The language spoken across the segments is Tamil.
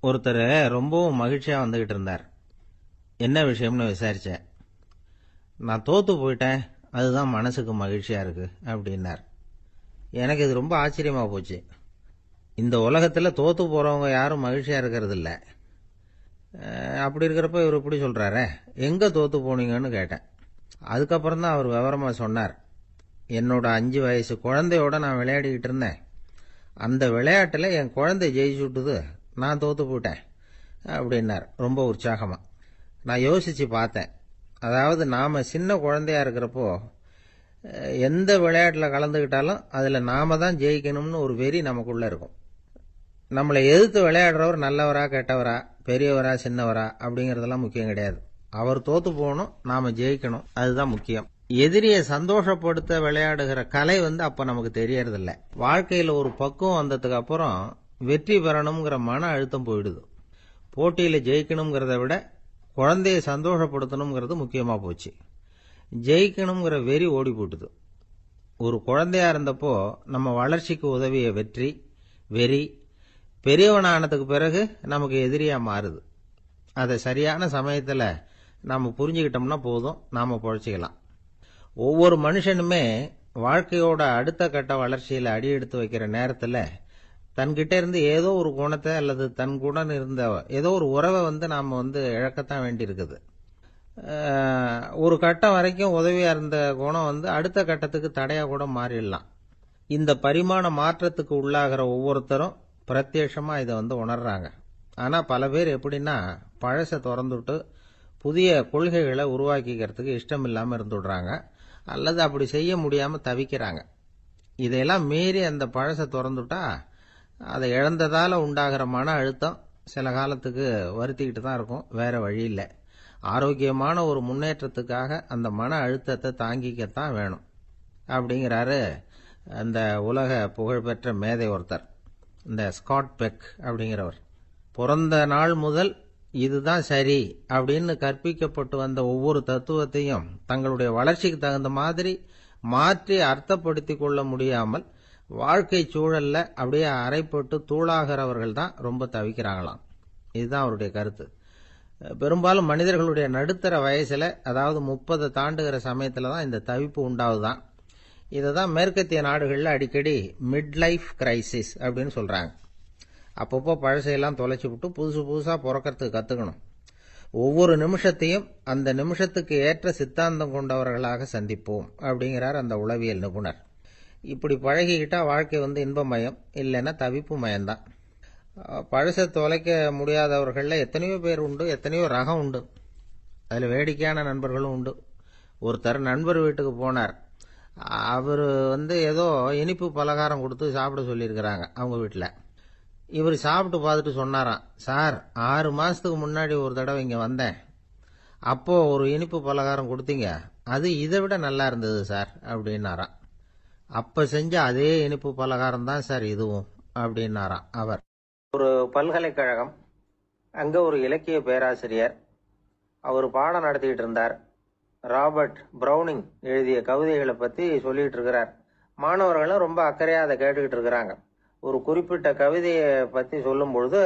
ஒருத்தர் ரொம்பவும் மகிழ்ச்சியா வந்துகிட்டு இருந்தார். என்ன விஷயம்னு விசாரிச்சேன். நான் தோத்து போயிட்டேன், அதுதான் மனசுக்கு மகிழ்ச்சியா இருக்கு அப்படின்னார். எனக்கு இது ரொம்ப ஆச்சரியமா போச்சு. இந்த உலகத்துல தோத்து போறவங்க யாரும் மகிழ்ச்சியா இருக்கிறது இல்ல. அப்படி இருக்கிறப்ப இவர் இப்படி சொல்றாரே, எங்க தோத்து போனீங்கன்னு கேட்டேன். அதுக்கப்புறம் தான் அவர் விவரமா சொன்னார். என்னோட 5 வயசு குழந்தையோட நான் விளையாடிக்கிட்டு இருந்தேன். அந்த விளையாட்டுல என் குழந்தை ஜெயிச்சுட்டுது, நான் தோத்து போயிட்டேன் அப்படின்னார் ரொம்ப உற்சாகமா. நான் யோசிச்சு பார்த்தேன். அதாவது நாம சின்ன குழந்தையா இருக்கிறப்போ எந்த விளையாட்டுல கலந்துக்கிட்டாலும் அதுல நாம தான் ஜெயிக்கணும்னு ஒரு வெறி நமக்குள்ள இருக்கும். நம்மளை எதிர்த்து விளையாடுறவர் நல்லவரா கெட்டவரா, பெரியவரா சின்னவரா அப்படிங்கறதெல்லாம் முக்கியம் கிடையாது. அவர் தோத்து போகணும், நாம ஜெயிக்கணும், அதுதான் முக்கியம். எதிரியை சந்தோஷப்படுத்த விளையாடுகிற கலை அப்ப நமக்கு தெரியறதில்ல. வாழ்க்கையில ஒரு பக்குவம் வந்ததுக்கு அப்புறம் வெற்றி பெறணுங்கிற மன அழுத்தம் போயிடுது. போட்டியில ஜெயிக்கணுங்கிறத விட குழந்தைய சந்தோஷப்படுத்தணுங்கிறது முக்கியமா போச்சு. ஜெயிக்கணுங்கிற வெறி ஓடி போட்டுது. ஒரு குழந்தையா இருந்தப்போ நம்ம வளர்ச்சிக்கு உதவிய வெறி பெரியவனானதுக்கு பிறகு நமக்கு எதிரியா மாறுது. அதை சரியான சமயத்துல நாம புரிஞ்சுக்கிட்டோம்னா போதும், நாம பொழைச்சிக்கலாம். ஒவ்வொரு மனுஷனுமே வாழ்க்கையோட அடுத்த கட்ட வளர்ச்சியில அடி எடுத்து வைக்கிற நேரத்துல தன்கிட்ட இருந்து ஏதோ ஒரு குணத்தை அல்லது தன் குணம் இருந்த ஏதோ ஒரு உறவை நாம இழக்கத்தான் வேண்டி இருக்குது. ஒரு கட்டம் வரைக்கும் உதவியா இருந்த குணம் அடுத்த கட்டத்துக்கு தடையா கூட மாறிடலாம். இந்த பரிமாண மாற்றத்துக்கு உள்ளாகிற ஒவ்வொருத்தரும் பிரத்யட்சமா இதை உணர்றாங்க. ஆனா பல பேர் எப்படின்னா பழச திறந்துட்டு புதிய கொள்கைகளை உருவாக்கிக்கிறதுக்கு இஷ்டம் இல்லாம இருந்துடுறாங்க, அல்லது அப்படி செய்ய முடியாம தவிக்கிறாங்க. இதையெல்லாம் மீறி அந்த பழச திறந்துட்டா அதை இழந்ததால உண்டாகிற மன அழுத்தம் சில காலத்துக்கு வருத்திக்கிட்டு தான் இருக்கும், வேற வழி இல்லை. ஆரோக்கியமான ஒரு முன்னேற்றத்துக்காக அந்த மன அழுத்தத்தை தாங்கிக்கத்தான் வேணும் அப்படிங்கிறாரு அந்த உலக புகழ்பெற்ற மேதை ஒருத்தர், இந்த ஸ்காட் பெக் அப்படிங்கிறவர். பிறந்த நாள் முதல் இதுதான் சரி அப்படின்னு கற்பிக்கப்பட்டு வந்த ஒவ்வொரு தத்துவத்தையும் தங்களுடைய வளர்ச்சிக்கு தகுந்த மாதிரி மாற்றி அர்த்தப்படுத்தி கொள்ள முடியாமல் வாழ்க்கை சூழல்ல அப்படியே அரைப்பட்டு தூளாகிறவர்கள் தான் ரொம்ப தவிக்கிறாங்களாம். இதுதான் அவருடைய கருத்து. பெரும்பாலும் மனிதர்களுடைய நடுத்தர வயசுல, அதாவது 30 தாண்டுகிற சமயத்துல தான் இந்த தவிப்பு உண்டாவுதான். இததான் மேற்கத்திய நாடுகள்ல அடிக்கடி மிட் லைஃப் கிரைசிஸ் அப்படின்னு சொல்றாங்க. அப்பப்போ பழசையெல்லாம் தொலைச்சு விட்டு புதுசா பிறக்கிறதுக்கு கத்துக்கணும். ஒவ்வொரு நிமிஷத்தையும் அந்த நிமிஷத்துக்கு ஏற்ற சித்தாந்தம் கொண்டவர்களாக சந்திப்போம் அப்படிங்கிறார் அந்த உளவியல் நிபுணர். இப்படி பழகிக்கிட்டா வாழ்க்கை இன்பமயம், இல்லைன்னா தவிப்பு மயம்தான். பழச தொலைக்க முடியாதவர்கள்ல எத்தனையோ பேர் உண்டு, எத்தனையோ ரகம் உண்டு. அதுல வேடிக்கையான நண்பர்களும் உண்டு. ஒருத்தர் நண்பர் வீட்டுக்கு போனார். அவரு ஏதோ இனிப்பு பலகாரம் கொடுத்து சாப்பிட சொல்லியிருக்கிறாங்க அவங்க வீட்டுல. இவர் சாப்பிட்டு பார்த்துட்டு சொன்னாராம், சார் 6 மாசத்துக்கு முன்னாடி ஒரு தடவை இங்க வந்தேன், அப்போ ஒரு இனிப்பு பலகாரம் கொடுத்தீங்க, அது இதை விட நல்லா இருந்தது சார் அப்படின்னாராம். அப்ப செஞ்ச அதே இனிப்பு பலகாரம் தான் சார் இதுவும் அப்படின்னாராம் அவர். ஒரு பல்கலைக்கழகம், அங்க ஒரு இலக்கிய பேராசிரியர், அவர் பாடம் நடத்திட்டு இருந்தார். ராபர்ட் பிரௌனிங் எழுதிய கவிதைகளை பத்தி சொல்லிட்டு இருக்கிறார். மாணவர்களும் ரொம்ப அக்கறையா அதை கேட்டுக்கிட்டு இருக்கிறாங்க. ஒரு குறிப்பிட்ட கவிதையை பத்தி சொல்லும் பொழுது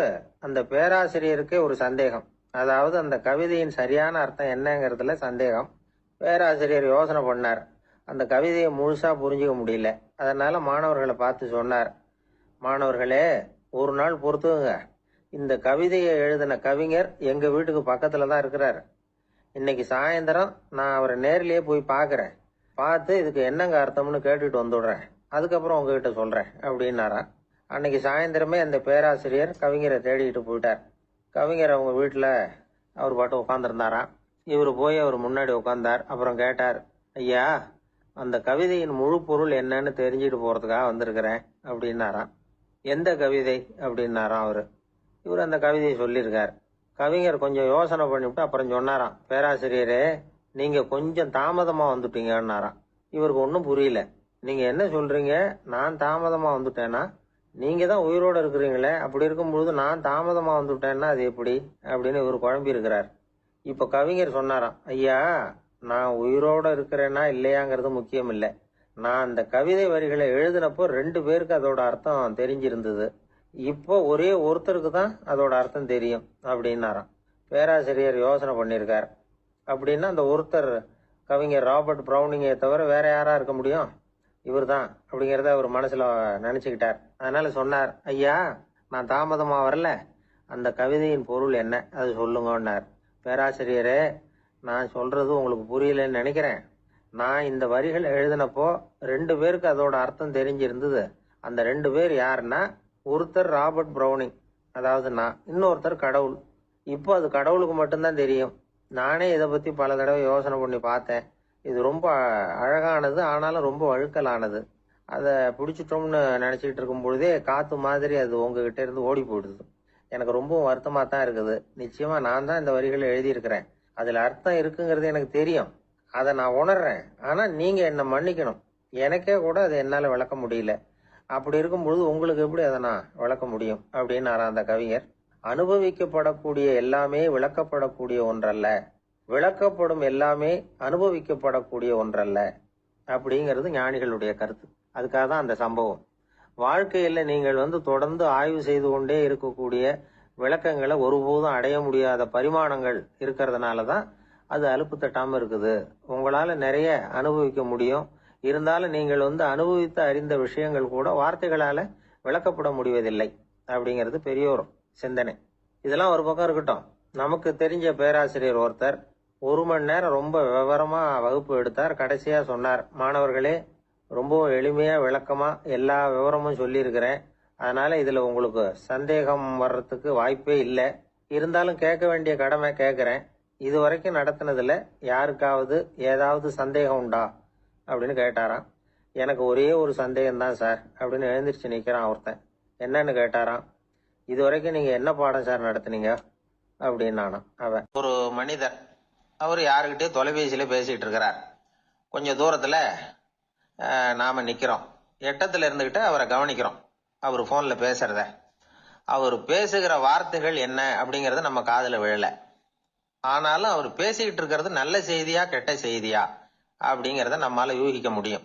அந்த பேராசிரியருக்கே ஒரு சந்தேகம். அதாவது அந்த கவிதையின் சரியான அர்த்தம் என்னங்கிறதுல சந்தேகம். பேராசிரியர் யோசனை பண்ணார். அந்த கவிதையை முழுசா புரிஞ்சுக்க முடியல. அதனால மாணவர்களை பார்த்து சொன்னார், மாணவர்களே, ஒரு நாள் பொறுத்துங்க, இந்த கவிதையை எழுதின கவிஞர் எங்க வீட்டுக்கு பக்கத்துல தான் இருக்கிறாரு. இன்னைக்கு சாயந்தரம் நான் அவரை நேரிலேயே போய் பாக்குறேன், பார்த்து இதுக்கு என்னங்க அர்த்தம்னு கேட்டுட்டு வந்துடுறேன், அதுக்கப்புறம் உங்ககிட்ட சொல்றேன் அப்படின்னாரா. அன்னைக்கு சாயந்தரமே அந்த பேராசிரியர் கவிஞரை தேடிட்டு போயிட்டார். கவிஞர் அவங்க வீட்டுல அவர் பாட்டு உட்காந்துருந்தாராம். இவர் போய் அவர் முன்னாடி உட்கார்ந்தார். அப்புறம் கேட்டார், ஐயா, அந்த கவிதையின் முழு பொருள் என்னன்னு தெரிஞ்சுட்டு போறதுக்காக வந்திருக்கிறேன் அப்படின்னாராம். எந்த கவிதை அப்படின்னாராம் அவரு. இவர் அந்த கவிதையை சொல்லியிருக்கார். கவிஞர் கொஞ்சம் யோசனை பண்ணிவிட்டு அப்புறம் சொன்னாராம், பேராசிரியரே, நீங்க கொஞ்சம் தாமதமா வந்துட்டீங்கன்னாராம். இவருக்கு ஒன்றும் புரியல. நீங்க என்ன சொல்றீங்க, நான் தாமதமா வந்துட்டேன்னா? நீங்க தான் உயிரோட இருக்கிறீங்களே, அப்படி இருக்கும்பொழுது நான் தாமதமா வந்துட்டேன்னா அது எப்படி அப்படின்னு இவர் குழம்பி இருக்கிறார். இப்ப கவிஞர் சொன்னாராம், ஐயா, நான் உயிரோட இருக்கிறேன்னா இல்லையாங்கிறது முக்கியம் இல்லை. நான் அந்த கவிதை வரிகளை எழுதினப்போ 2 பேருக்கு அதோட அர்த்தம் தெரிஞ்சிருந்தது. இப்போ ஒரே ஒருத்தருக்கு தான் அதோட அர்த்தம் தெரியும் அப்படின்னாராம். பேராசிரியர் யோசனை பண்ணியிருக்கார். அப்படின்னா அந்த ஒருத்தர் கவிஞர் ராபர்ட் ப்ரௌனிங்கை தவிர வேற யாரா இருக்க முடியும்? இவர் தான் அப்படிங்கிறத அவர் மனசுல நினைச்சுக்கிட்டார். அதனால சொன்னார், ஐயா, நான் தாமதமா வரல, அந்த கவிதையின் பொருள் என்ன அது சொல்லுங்கன்னார். பேராசிரியரே, நான் சொல்றது உங்களுக்கு புரியலன்னு நினைக்கிறேன். நான் இந்த வரிகள் எழுதினப்போ 2 பேருக்கு அதோட அர்த்தம் தெரிஞ்சிருந்தது. அந்த 2 பேர் யாருன்னா, ஒருத்தர் ராபர்ட் ப்ரௌனிங், அதாவது நான், இன்னொருத்தர் கடவுள். இப்போ அது கடவுளுக்கு மட்டும்தான் தெரியும். நானே இதை பத்தி பல தடவை யோசனை பண்ணி பார்த்தேன். இது ரொம்ப அழகானது, ஆனாலும் ரொம்ப வழுக்கலானது. அதை பிடிச்சிட்டோம்னு நினைச்சிட்டு இருக்கும் பொழுதே காத்து மாதிரி அது உங்ககிட்ட இருந்து ஓடி போயிடுது. எனக்கு ரொம்பவும் வருத்தமா தான் இருக்குது. நிச்சயமா நான் தான் இந்த வரிகளை எழுதியிருக்கிறேன். அதுல அர்த்தம் இருக்குங்கிறது எனக்கு தெரியும். அதை நான் உணர்றேன். ஆனா நீங்க என்னை மன்னிக்கணும். எனக்கே கூட அதை என்னால விளக்க முடியல. அப்படி இருக்கும்பொழுது உங்களுக்கு எப்படி அதை நான் விளக்க முடியும் அப்படின்னு அந்த கவிஞர். அனுபவிக்கப்படக்கூடிய எல்லாமே விளக்கப்படக்கூடிய ஒன்றல்ல, விளக்கப்படும் எல்லாமே அனுபவிக்கப்படக்கூடிய ஒன்றல்ல அப்படிங்கிறது ஞானிகளுடைய கருத்து. அதுக்காக தான் அந்த சம்பவம். வாழ்க்கையில நீங்கள் தொடர்ந்து ஆய்வு செய்து கொண்டே இருக்கக்கூடிய விளக்கங்களை ஒருபோதும் அடைய முடியாத பரிமாணங்கள் இருக்கிறதுனால தான் அது அலுப்பு தட்டாம இருக்குது. உங்களால நிறைய அனுபவிக்க முடியும். இருந்தாலும் நீங்கள் அனுபவித்து அறிந்த விஷயங்கள் கூட வார்த்தைகளால விளக்கப்பட முடிவதில்லை அப்படிங்கிறது பெரியோர் சிந்தனை. இதெல்லாம் ஒரு பக்கம் இருக்கட்டும். நமக்கு தெரிஞ்ச பேராசிரியர் ஒருத்தர் 1 மணி நேரம் ரொம்ப விவரமா வகுப்பு எடுத்தார். கடைசியா சொன்னார், மாணவர்களே, ரொம்பவும் எளிமையா விளக்கமா எல்லா விவரமும் சொல்லியிருக்கிறேன். அதனால இதுல உங்களுக்கு சந்தேகம் வர்றதுக்கு வாய்ப்பே இல்லை. இருந்தாலும் கேட்க வேண்டிய கடமை கேட்கிறேன். இது வரைக்கும் நடத்தினதுல யாருக்காவது ஏதாவது சந்தேகம் உண்டா அப்படின்னு கேட்டாராம். எனக்கு ஒரே ஒரு சந்தேகம் தான் சார் அப்படின்னு எழுந்திரிச்சு நிக்கிறான் ஒருத்தன். என்னன்னு கேட்டாராம். இது வரைக்கும் நீங்க என்ன பாடம் சார் நடத்துனீங்க அப்படின்னானா அவன். ஒரு மனிதர், அவர் யாருக்கிட்டே தொலைபேசியில பேசிட்டு இருக்கிறார். கொஞ்சம் தூரத்துல நாம நிக்கிறோம். எட்டத்துல இருந்துகிட்டு அவரை கவனிக்கிறோம். அவர் போன்ல பேசுறத, அவர் பேசுகிற வார்த்தைகள் என்ன அப்படிங்கறது நம்ம காதுல விழல. ஆனாலும் அவர் பேசிக்கிட்டு இருக்கிறது நல்ல செய்தியா கெட்ட செய்தியா அப்படிங்கறத நம்மால யூகிக்க முடியும்.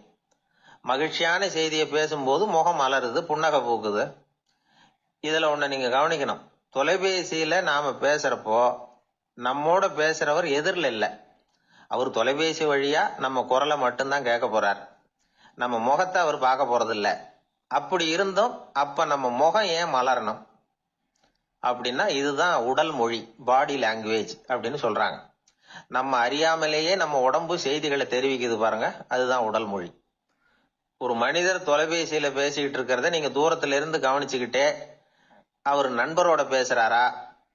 மகிழ்ச்சியான செய்தியை பேசும்போது முகம் மலருது, புன்னகை பூக்குது. இதுல ஒண்ணு நீங்க கவனிக்கணும். தொலைபேசியில நாம பேசுறப்போ நம்மோட பேசுறவர் எதிரில் இல்ல. அவர் தொலைபேசி வழியா நம்ம குரலை மட்டும்தான் கேட்க போறார். நம்ம முகத்தை அவர் பார்க்க போறது இல்ல. அப்படி இருந்தும் அப்ப நம்ம முகம் ஏன் மலரணும் அப்படின்னா, இதுதான் உடல் மொழி, பாடி லாங்குவேஜ் அப்படின்னு சொல்றாங்க. நம்ம அறியாமலேயே நம்ம உடம்பு செய்திகளை தெரிவிக்குது பாருங்க, அதுதான் உடல் மொழி. ஒரு மனிதர் தொலைபேசியில பேசிக்கிட்டு இருக்கிறத நீங்க தூரத்துல இருந்து கவனிச்சுக்கிட்டே, அவர் நண்பரோட பேசுறாரா,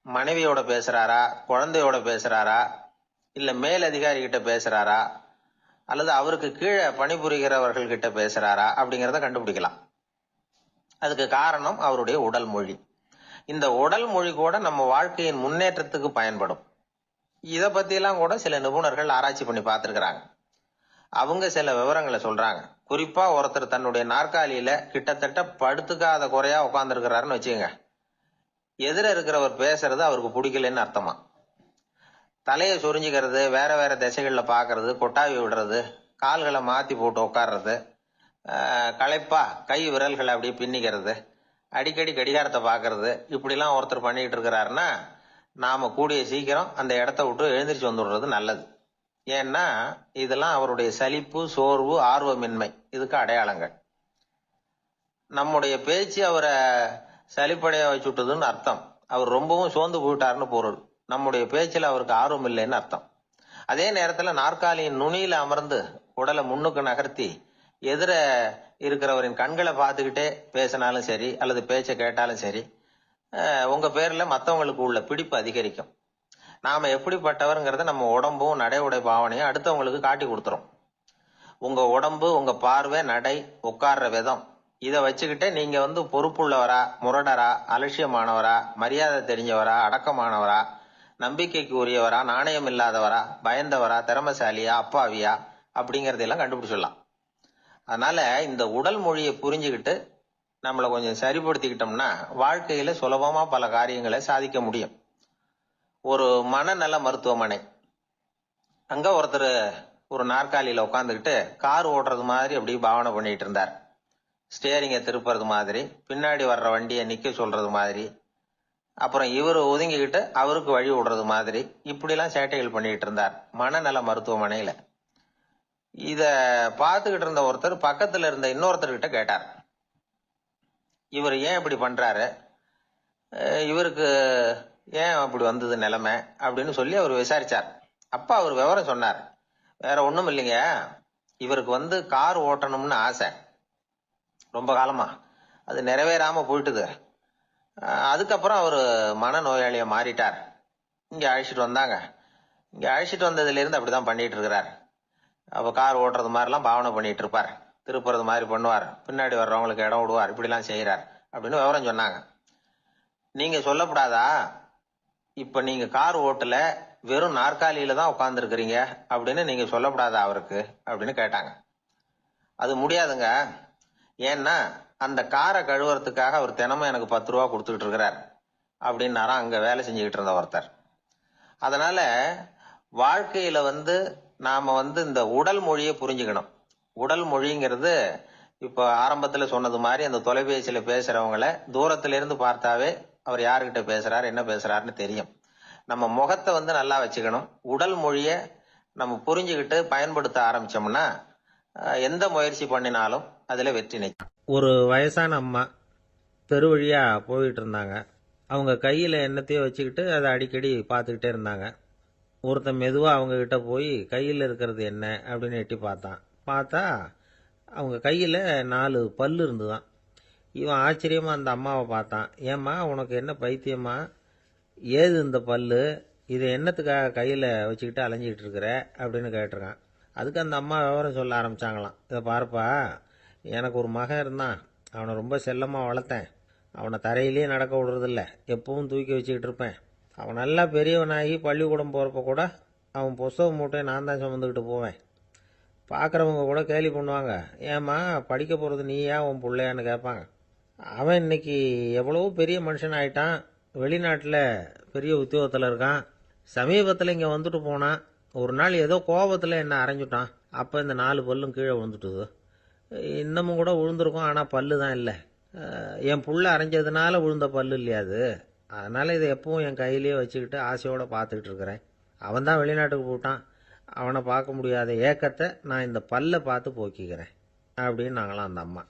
மனைவியோட பேசுறாரா, குழந்தையோட பேசுறாரா, இல்ல மேல் அதிகாரி கிட்ட பேசுறாரா, அல்லது அவருக்கு கீழே பணிபுரிகிறவர்கள் கிட்ட பேசுறாரா அப்படிங்கறத கண்டுபிடிக்கலாம். அதுக்கு காரணம் அவருடைய உடல் மொழி. இந்த உடல் மொழி கூட நம்ம வாழ்க்கையின் முன்னேற்றத்துக்கு பயன்படும். இத பத்தி எல்லாம் கூட சில நிபுணர்கள் ஆராய்ச்சி பண்ணி பார்த்திருக்கிறாங்க. அவங்க சில விவரங்களை சொல்றாங்க. குறிப்பா ஒருத்தர் தன்னுடைய நாற்காலியில கிட்டத்தட்ட படுத்துக்காத குறையா உட்கார்ந்து இருக்கிறாருன்னு வச்சுக்கோங்க. எதிர இருக்கிறவர் பேசுறது அவருக்கு பிடிக்கலன்னு அர்த்தமா. தலையை சொரிஞ்சுக்கிறது, வேற வேற திசைகள்ல பாக்குறது, கொட்டாவி விடுறது, கால்களை மாத்தி போட்டு உட்கார்றது, களைப்பா கை விரல்களை அப்படியே பின்னிக்கிறது, அடிக்கடி கடிகாரத்தை பாக்குறது, இப்படிலாம் ஒருத்தர் பண்ணிட்டு இருக்கிறாருன்னா நாம கூடிய சீக்கிரம் அந்த இடத்த விட்டு எழுந்திரிச்சு வந்துடுறது நல்லது. ஏன்னா இதெல்லாம் அவருடைய சலிப்பு, சோர்வு, ஆர்வமின்மை, இதுக்கு அடையாளங்கள். நம்முடைய பேச்சு அவரை சலிப்படைய வச்சுட்டதுன்னு அர்த்தம். அவர் ரொம்பவும் சோர்ந்து போயிட்டாருன்னு பொருள். நம்முடைய பேச்சில் அவருக்கு ஆர்வம் இல்லைன்னு அர்த்தம். அதே நேரத்துல நாற்காலியின் நுனியில அமர்ந்து உடலை முன்னுக்கு நகர்த்தி எதிர இருக்கிறவரின் கண்களை பார்த்துக்கிட்டே பேசினாலும் சரி, அல்லது பேச்சை கேட்டாலும் சரி, உங்க பேர்ல மற்றவங்களுக்கு உள்ள பிடிப்பு அதிகரிக்கும். நாம எப்படிப்பட்டவர்ங்கிறத நம்ம உடம்பும் நடை உடை பாவனையும் அடுத்தவங்களுக்கு காட்டி கொடுத்துரும். உங்க உடம்பு, உங்க பார்வை, நடை, உட்கார்ற விதம், இதை வச்சுக்கிட்டே நீங்க பொறுப்புள்ளவரா, முரடரா, அலட்சியமானவரா, மரியாதை தெரிஞ்சவரா, அடக்கமானவரா, நம்பிக்கைக்கு உரியவரா, நாணயம் இல்லாதவரா, பயந்தவரா, திறமசாலியா, அப்பாவியா அப்படிங்கறதெல்லாம் கண்டுபிடிச்சிடலாம். அதனால இந்த உடல் மொழியை புரிஞ்சுக்கிட்டு நம்மளை கொஞ்சம் சரிப்படுத்திக்கிட்டோம்னா வாழ்க்கையில சுலபமா பல காரியங்களை சாதிக்க முடியும். ஒரு மனநல மருத்துவமனை, அங்க ஒருத்தர் ஒரு நாற்காலியில உட்காந்துக்கிட்டு கார் ஓட்டுறது மாதிரி அப்படி பாவனை பண்ணிட்டு இருந்தார். ஸ்டியரிங்கை திருப்புறது மாதிரி, பின்னாடி வர்ற வண்டியை நிக்க சொல்றது மாதிரி, அப்புறம் இவர் ஒதுங்கிக்கிட்டு அவருக்கு வழி விடுறது மாதிரி இப்படிலாம் சேட்டைகள் பண்ணிட்டு இருந்தார் மனநல மருத்துவமனையில. இத பார்த்துக்கிட்டு இருந்த ஒருத்தர் பக்கத்துல இருந்த இன்னொருத்தர்கிட்ட கேட்டார், இவர் ஏன் இப்படி பண்றாரு, இவருக்கு ஏன் அப்படி வந்தது நிலைமை அப்படின்னு சொல்லி அவர் விசாரிச்சார். அப்ப அவர் விவரம் சொன்னார். வேற ஒண்ணும் இல்லைங்க, இவருக்கு கார் ஓட்டணும்னு ஆசை ரொம்ப காலமா, அது நிறைவேறாம போயிட்டுது. அதுக்கப்புறம் அவர் மனநோயாளியா மாறிட்டார். இங்க அழைச்சிட்டு வந்தாங்க. இங்க அழைச்சிட்டு வந்ததுல இருந்து அப்படிதான் பண்ணிட்டு இருக்கிறார். அப்ப கார் ஓட்டுறது மாதிரிலாம் பாவனை பண்ணிட்டு இருப்பார், திருப்புறது மாதிரி பண்ணுவார், பின்னாடி வர்றவங்களுக்கு இடம் விடுவார், இப்படிலாம் செய்யறார் அப்படின்னு விவரம் சொன்னாங்க. நீங்க சொல்லப்படாதா, இப்ப நீங்க கார் ஓட்டல, வெறும் நாற்காலியில தான் உட்கார்ந்து இருக்கிறீங்க அப்படின்னு நீங்க சொல்லப்படாதா அவருக்கு அப்படின்னு கேட்டாங்க. அது முடியாதுங்க, ஏன்னா அந்த காரை கழுவுறதுக்காக அவர் தினமும் எனக்கு 10 ரூபா கொடுத்துக்கிட்டு இருக்கிறார் அப்படின்னாராம் அங்க வேலை செஞ்சுக்கிட்டு இருந்த ஒருத்தர். அதனால வாழ்க்கையில நாம இந்த உடல் மொழியை புரிஞ்சுக்கணும். உடல் மொழிங்கிறது இப்ப ஆரம்பத்துல சொன்னது மாதிரி அந்த தொலைபேசியில பேசுறவங்கள தூரத்துல இருந்து பார்த்தாவே அவர் யாருகிட்ட பேசுறாரு என்ன பேசுறாருன்னு தெரியும். நம்ம முகத்தை நல்லா வச்சுக்கணும். உடல் மொழிய நம்ம புரிஞ்சுக்கிட்டு பயன்படுத்த ஆரம்பிச்சோம்னா எந்த முயற்சி பண்ணினாலும் அதுல வெற்றி நிற்கும். ஒரு வயசான அம்மா தெரு வழியா போயிட்டு இருந்தாங்க. அவங்க கையில எண்ணத்தையோ வச்சுக்கிட்டு அதை அடிக்கடி பார்த்துக்கிட்டே இருந்தாங்க. ஒருத்தன் மெதுவா அவங்க கிட்ட போய் கையில் இருக்கிறது என்ன அப்படின்னு எட்டி பார்த்தா அவங்க கையில 4 பல்லு இருந்துதான். இவன் ஆச்சரியமா அந்த அம்மாவை பார்த்தான். ஏம்மா, உனக்கு என்ன பைத்தியமா, ஏது இந்த பல்லு, இதை என்னத்துக்காக கையில வச்சுக்கிட்டு அலைஞ்சிக்கிட்டு இருக்கிற அப்படின்னு கேட்டிருக்கான். அதுக்கு அந்த அம்மா விவரம் சொல்ல ஆரம்பிச்சாங்களாம். இதை பாருப்பா, எனக்கு ஒரு மகன் இருந்தான், அவனை ரொம்ப செல்லமா வளர்த்தேன். அவனை தரையிலேயே நடக்க விடுறதில்ல, எப்பவும் தூக்கி வச்சுக்கிட்டு இருப்பேன். அவன் நல்லா பெரியவனாகி பள்ளிக்கூடம் போறப்ப கூட அவன் புஸ்தக மூட்டையை நான் தான் சுமந்துக்கிட்டு போவேன். பார்க்குறவங்க கூட கேலி பண்ணுவாங்க, ஏம்மா படிக்க போகிறது நீயா உன் பிள்ளையான்னு கேட்பாங்க. அவன் இன்னைக்கு எவ்வளவோ பெரிய மனுஷன் ஆயிட்டான், வெளிநாட்டில் பெரிய உத்தியோகத்தில் இருக்கான். சமீபத்தில் இங்கே வந்துட்டு போனான். ஒரு நாள் ஏதோ கோபத்தில் என்ன அரைஞ்சுட்டான். அப்போ இந்த 4 பல்லும் கீழே விழுந்துட்டுது. இன்னமும் கூட விழுந்திருக்கும், ஆனால் பல்லு தான் இல்லை. என் புள்ள அரைஞ்சதுனால விழுந்த பல்லு இல்லையா அது, அதனால இதை எப்பவும் என் கையிலேயே வச்சுக்கிட்டு ஆசையோடு பார்த்துக்கிட்டு இருக்கிறேன். அவன் தான் வெளிநாட்டுக்கு போட்டான், அவனை பார்க்க முடியாத ஏக்கத்தை நான் இந்த பல்லை பார்த்து போக்கிக்கிறேன் அப்படின்னு நாங்களாம் அந்த அம்மா.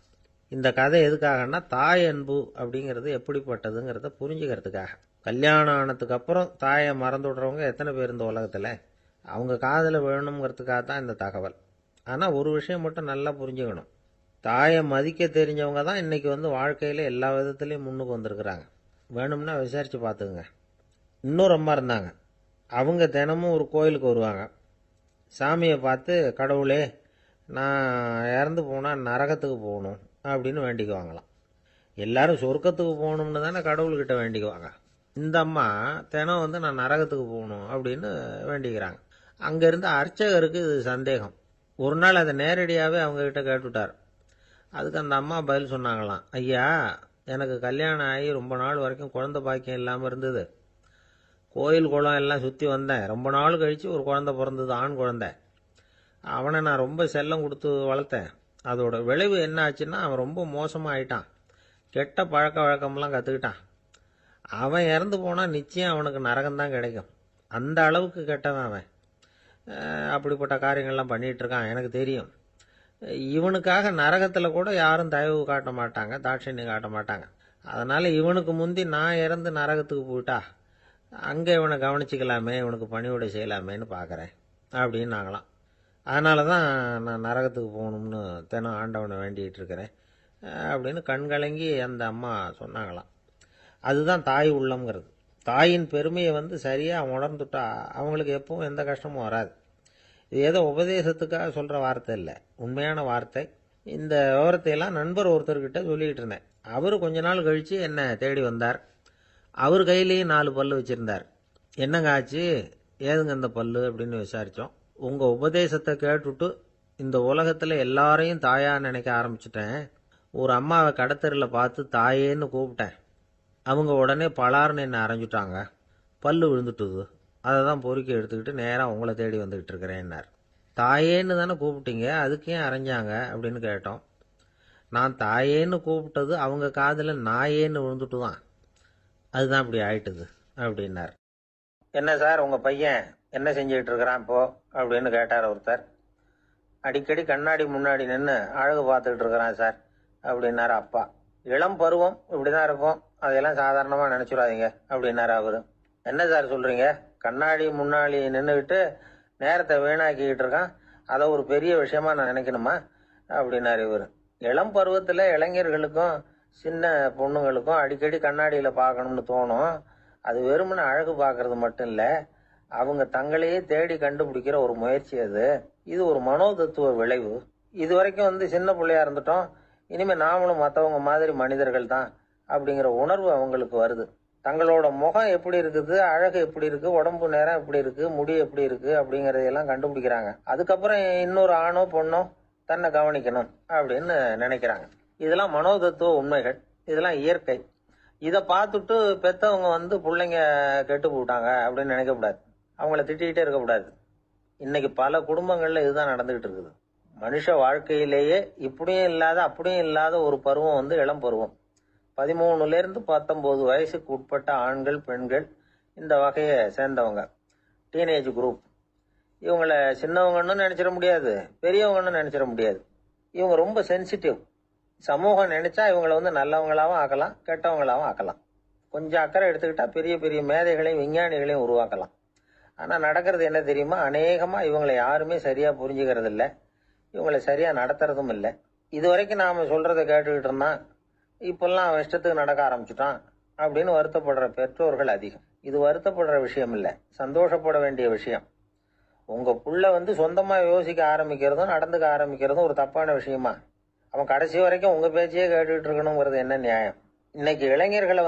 இந்த கதை எதுக்காகன்னா, தாய் அன்பு அப்படிங்கிறது எப்படிப்பட்டதுங்கிறத புரிஞ்சுக்கிறதுக்காக. கல்யாணம் ஆனதுக்கு அப்புறம் தாயை மறந்து விடுறவங்க எத்தனை பேர் இந்த உலகத்தில், அவங்க காதில் வேணுங்கிறதுக்காக தான் இந்த தகவல். ஆனால் ஒரு விஷயம் மட்டும் நல்லா புரிஞ்சுக்கணும், தாயை மதிக்க தெரிஞ்சவங்க தான் இன்னைக்கு வாழ்க்கையில் எல்லா விதத்துலேயும் முன்னுக்கு வந்திருக்கிறாங்க. வேணும்னா விசாரித்து பார்த்துக்குங்க. இன்னொரு அம்மா இருந்தாங்க. அவங்க தினமும் ஒரு கோயிலுக்கு வருவாங்க. சாமியை பார்த்து, கடவுளே நான் இறந்து போனால் நரகத்துக்கு போகணும் அப்படின்னு வேண்டிக்குவாங்களாம். எல்லாரும் சொர்க்கத்துக்கு போகணும்னு தானே கடவுள்கிட்ட வேண்டிக்குவாங்க. இந்த அம்மா தினம் நான் நரகத்துக்கு போகணும் அப்படின்னு வேண்டிக்கிறாங்க. அங்கேருந்து அர்ச்சகருக்கு இது சந்தேகம். ஒரு நாள் அதை நேரடியாகவே அவங்ககிட்ட கேட்டுவிட்டார். அதுக்கு அந்த அம்மா பதில் சொன்னாங்களாம், ஐயா, எனக்கு கல்யாணம் ஆகி ரொம்ப நாள் வரைக்கும் குழந்தை பாக்கியம் இல்லாமல் இருந்தது. கோயில் குளம் எல்லாம் சுற்றி வந்தேன். ரொம்ப நாள் கழித்து ஒரு குழந்தை பிறந்தது, ஆண் குழந்தை. அவனை நான் ரொம்ப செல்லம் கொடுத்து வளர்த்தேன். அதோட விளைவு என்ன ஆச்சுன்னா, அவன் ரொம்ப மோசமாக ஆயிட்டான். கெட்ட பழக்க வழக்கம்லாம் கற்றுக்கிட்டான். அவன் இறந்து போனால் நிச்சயம் அவனுக்கு நரகம்தான் கிடைக்கும். அந்த அளவுக்கு கெட்டவன் அவன். அப்படிப்பட்ட காரியங்கள்லாம் பண்ணிகிட்டு இருக்கான், எனக்கு தெரியும். இவனுக்காக நரகத்தில் கூட யாரும் தயவு காட்ட மாட்டாங்க, தாட்சண்யம் காட்ட மாட்டாங்க. அதனால் இவனுக்கு முந்தி நான் இறந்து நரகத்துக்கு போயிட்டா அங்கே இவனை கவனிச்சிக்கலாமே, இவனுக்கு பணிவிடை செய்யலாமேன்னு பார்க்குறேன் அப்படின்னு நாங்களாம். அதனால தான் நான் நரகத்துக்கு போகணும்னு தினம் ஆண்டவனை வேண்டிகிட்டு இருக்கிறேன் அப்படின்னு கண்கலங்கி அந்த அம்மா சொன்னாங்களாம். அதுதான் தாய் உள்ளம்ங்கிறது. தாயின் பெருமையை சரியாக உணர்ந்துட்டா அவங்களுக்கு எப்பவும் எந்த கஷ்டமும் வராது. இது ஏதோ உபதேசத்துக்காக சொல்கிற வார்த்தை இல்லை, உண்மையான வார்த்தை. இந்த விவரத்தையெல்லாம் நண்பர் ஒருத்தர்கிட்ட சொல்லிக்கிட்டு இருந்தேன். அவர் கொஞ்ச நாள் கழித்து என்னை தேடி வந்தார். அவர் கையிலேயும் 4 பல்லு வச்சுருந்தார். என்னங்க ஆச்சு, ஏதுங்க இந்த பல்லு அப்படின்னு விசாரித்தோம். உங்கள் உபதேசத்தை கேட்டுட்டு இந்த உலகத்தில் எல்லாரையும் தாயாக நினைக்க ஆரம்பிச்சிட்டேன். ஒரு அம்மாவை கடத்தரில் பார்த்து தாயேன்னு கூப்பிட்டேன். அவங்க உடனே பலார்னு என்னை அரைஞ்சிட்டாங்க, பல்லு விழுந்துட்டுது. அதை தான் பொறுக்கி எடுத்துக்கிட்டு நேராக உங்களை தேடி வந்துக்கிட்டு இருக்கிறேன்னார். தாயேன்னு தானே கூப்பிட்டீங்க, அதுக்கு ஏன் அரைஞ்சாங்க அப்படின்னு கேட்டோம். நான் தாயேன்னு கூப்பிட்டது அவங்க காதில் நாயேன்னு விழுந்துட்டு தான். அதுதான் இப்படி ஆயிட்டுது அப்படின்னார். என்ன சார் உங்கள் பையன் என்ன செஞ்சுக்கிட்டு இருக்கிறான் இப்போ அப்படின்னு கேட்டார் ஒருத்தர். அடிக்கடி கண்ணாடி முன்னாடி நின்று அழகு பார்த்துக்கிட்டு இருக்கிறான் சார் அப்படின்னாரு அப்பா. இளம் பருவம் இப்படிதான் இருக்கும், அதையெல்லாம் சாதாரணமாக நினச்சிடாதீங்க அப்படின்னாரு அவரு. என்ன சார் சொல்கிறீங்க, கண்ணாடி முன்னாடி நின்றுக்கிட்டு நேரத்தை வீணாக்கிக்கிட்டு இருக்கான், அதை ஒரு பெரிய விஷயமா நான் நினைக்கணுமா அப்படின்னாரு இவர். இளம் பருவத்தில் இளைஞர்களுக்கும் சின்ன பொண்ணுங்களுக்கும் அடிக்கடி கண்ணாடியில் பார்க்கணும்னு தோணும். அது வெறுமனே அழகு பார்க்கறது மட்டும் இல்லை, அவங்க தங்களையே தேடி கண்டுபிடிக்கிற ஒரு முயற்சி அது. இது ஒரு மனோதத்துவ விளைவு. இது வரைக்கும் சின்ன பிள்ளையா இருந்துட்டோம், இனிமேல் நாமளும் மற்றவங்க மாதிரி மனிதர்கள் தான் அப்படிங்கிற உணர்வு அவங்களுக்கு வருது. தங்களோட முகம் எப்படி இருக்குது, அழகு எப்படி இருக்கு, உடம்பு நேரம் எப்படி இருக்கு, முடி எப்படி இருக்கு அப்படிங்கறதையெல்லாம் கண்டுபிடிக்கிறாங்க. அதுக்கப்புறம் இன்னொரு ஆணோ பொண்ணோ தன்னை கவனிக்கணும் அப்படின்னு நினைக்கிறாங்க. இதெல்லாம் மனோதத்துவ உண்மைகள், இதெல்லாம் இயற்கை. இதை பார்த்துட்டு பெற்றவங்க பிள்ளைங்க கெட்டு போட்டாங்க அப்படின்னு நினைக்கக்கூடாது, அவங்கள திட்டிகிட்டே இருக்கக்கூடாது. இன்னைக்கு பல குடும்பங்கள்ல இதுதான் நடந்துகிட்டு இருக்குது. மனுஷ வாழ்க்கையிலேயே இப்படியும் இல்லாத அப்படியும் இல்லாத ஒரு பருவம் இளம் பருவம். 13லேருந்து 19 வயசுக்கு உட்பட்ட ஆண்கள் பெண்கள் இந்த வகையை சேர்ந்தவங்க, டீனேஜ் குரூப். இவங்கள சின்னவங்கன்னு நினைச்சிட முடியாது, பெரியவங்கன்னு நினைச்சிட முடியாது. இவங்க ரொம்ப சென்சிட்டிவ். சமூகம் நினைச்சா இவங்களை நல்லவங்களாவும் ஆக்கலாம், கெட்டவங்களாவும் ஆக்கலாம். கொஞ்சம் அக்கறை எடுத்துக்கிட்டா பெரிய பெரிய மேதைகளையும் விஞ்ஞானிகளையும் உருவாக்கலாம். ஆனால் நடக்கிறது என்ன தெரியுமா, அநேகமாக இவங்களை யாருமே சரியாக புரிஞ்சுக்கிறது இல்லை, இவங்களை சரியாக நடத்துறதும் இல்லை. இது வரைக்கும் நாம் சொல்கிறத கேட்டுக்கிட்டு இருந்தான், இப்பெல்லாம் அவன் இஷ்டத்துக்கு நடக்க ஆரம்பிச்சுட்டான் அப்படின்னு வருத்தப்படுற பெற்றோர்கள் அதிகம். இது வருத்தப்படுற விஷயம் இல்லை, சந்தோஷப்பட வேண்டிய விஷயம். உங்கள் புள்ள சொந்தமாக யோசிக்க ஆரம்பிக்கிறதும் நடந்துக்க ஆரம்பிக்கிறதும் ஒரு தப்பான விஷயமா? அவன் கடைசி வரைக்கும் உங்கள் பேச்சையே கேட்டுக்கிட்டு இருக்கணுங்கிறது என்ன நியாயம்? இன்னைக்கு இளைஞர்களை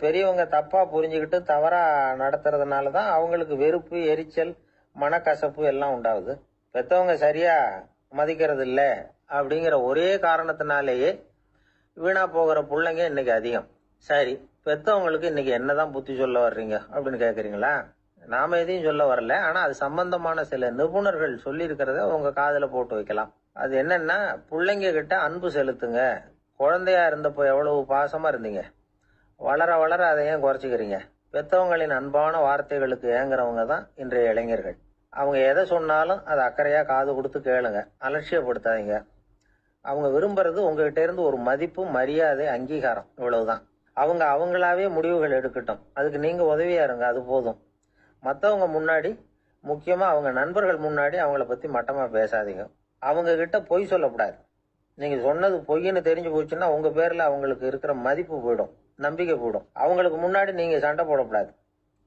பெரியவங்க தப்பா புரிஞ்சுக்கிட்டு தவறா நடத்துறதுனால தான் அவங்களுக்கு வெறுப்பு, எரிச்சல், மனக்கசப்பு எல்லாம் உண்டாகுது. பெற்றவங்க சரியா மதிக்கிறது இல்லை அப்படிங்கிற ஒரே காரணத்தினாலேயே வீணா போகிற பிள்ளைங்க இன்னைக்கு அதிகம். சரி, பெற்றவங்களுக்கு இன்னைக்கு என்னதான் புத்தி சொல்ல வர்றீங்க அப்படின்னு கேட்குறீங்களா? நாம எதையும் சொல்ல வரல, ஆனா அது சம்பந்தமான சில நிபுணர்கள் சொல்லி இருக்கிறத உங்க காதுல போட்டு வைக்கலாம். அது என்னன்னா, பிள்ளைங்க கிட்ட அன்பு செலுத்துங்க. குழந்தையா இருந்தப்போ எவ்வளவு பாசமா இருந்தீங்க, வளர வளர அதை ஏன் குறைச்சிக்கிறீங்க? பெற்றவங்களின் அன்பான வார்த்தைகளுக்கு ஏங்குறவங்க தான் இன்றைய இளைஞர்கள். அவங்க எதை சொன்னாலும் அதை அக்கறையா காது கொடுத்து கேளுங்க, அலட்சியப்படுத்தாதீங்க. அவங்க விரும்புறது உங்ககிட்ட இருந்து ஒரு மதிப்பு, மரியாதை, அங்கீகாரம், இவ்வளவுதான். அவங்க அவங்களாவே முடிவுகள் எடுக்கட்டும், அதுக்கு நீங்க உதவியா இருங்க, அது போதும். மற்றவங்க முன்னாடி, முக்கியமா அவங்க நண்பர்கள் முன்னாடி அவங்கள பத்தி மட்டமா பேசாதீங்க. அவங்க கிட்ட பொய் சொல்லக்கூடாது. நீங்க சொன்னது பொய்ன்னு தெரிஞ்சு போச்சுன்னா உங்க பேர்ல அவங்களுக்கு இருக்கிற மதிப்பு போயிடும், நம்பிக்கை போயிடும். அவங்களுக்கு முன்னாடி நீங்க சண்டை போடக்கூடாது.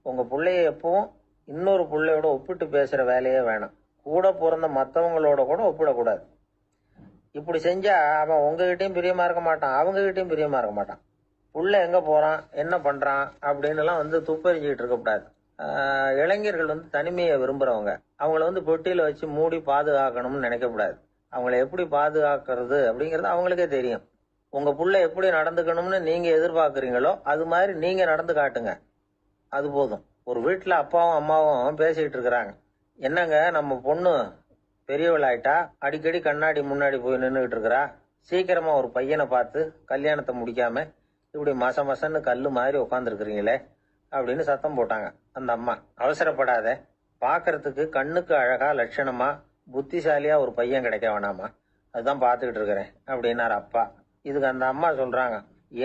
உங்க பிள்ளைய எப்பவும் இன்னொரு பிள்ளையோட ஒப்பிட்டு பேசுற வேலையே வேணாம். கூட பிறந்த மற்றவங்களோட கூட ஒப்பிடக்கூடாது. இப்படி செஞ்சா அவன் உங்ககிட்டயும் பிரியமா இருக்க மாட்டான், அவங்க கிட்டயும் பிரியமா இருக்க மாட்டான். புள்ள எங்க போறான், என்ன பண்றான் அப்படின்னு எல்லாம் துப்பறிஞ்சுக்கிட்டு இருக்கக்கூடாது. இளைஞர்கள் தனிமையை விரும்புறவங்க. அவங்கள பொட்டியில வச்சு மூடி பாதுகாக்கணும்னு நினைக்கக்கூடாது. அவங்கள எப்படி பாதுகாக்கிறது அப்படிங்கறது அவங்களுக்கே தெரியும். உங்க புள்ள எப்படி நடந்துக்கணும்னு நீங்க எதிர்பார்க்கறீங்களோ அது மாதிரி நீங்க நடந்து காட்டுங்க, அது போதும். ஒரு வீட்டுல அப்பாவும் அம்மாவும் பேசிக்கிட்டு இருக்கிறாங்க. என்னங்க, நம்ம பொண்ணு பெரியவளாயிட்டா, அடிக்கடி கண்ணாடி முன்னாடி போய் நின்றுகிட்டு இருக்கிறா, சீக்கிரமா ஒரு பையனை பார்த்து கல்யாணத்தை முடிக்காம இப்படி மசன்னு கல்லு மாதிரி உட்காந்துருக்கிறீங்களே அப்படின்னு சத்தம் போட்டாங்க அந்த அம்மா. அவசரப்படாத, பாக்குறதுக்கு கண்ணுக்கு அழகா லட்சணமா புத்திசாலியா ஒரு பையன் கிடைக்க வேணாமா, அதுதான் பார்த்துக்கிட்டு இருக்கிறேன் அப்படின்னாரு அப்பா. இதுக்கு அந்த அம்மா சொல்றாங்க,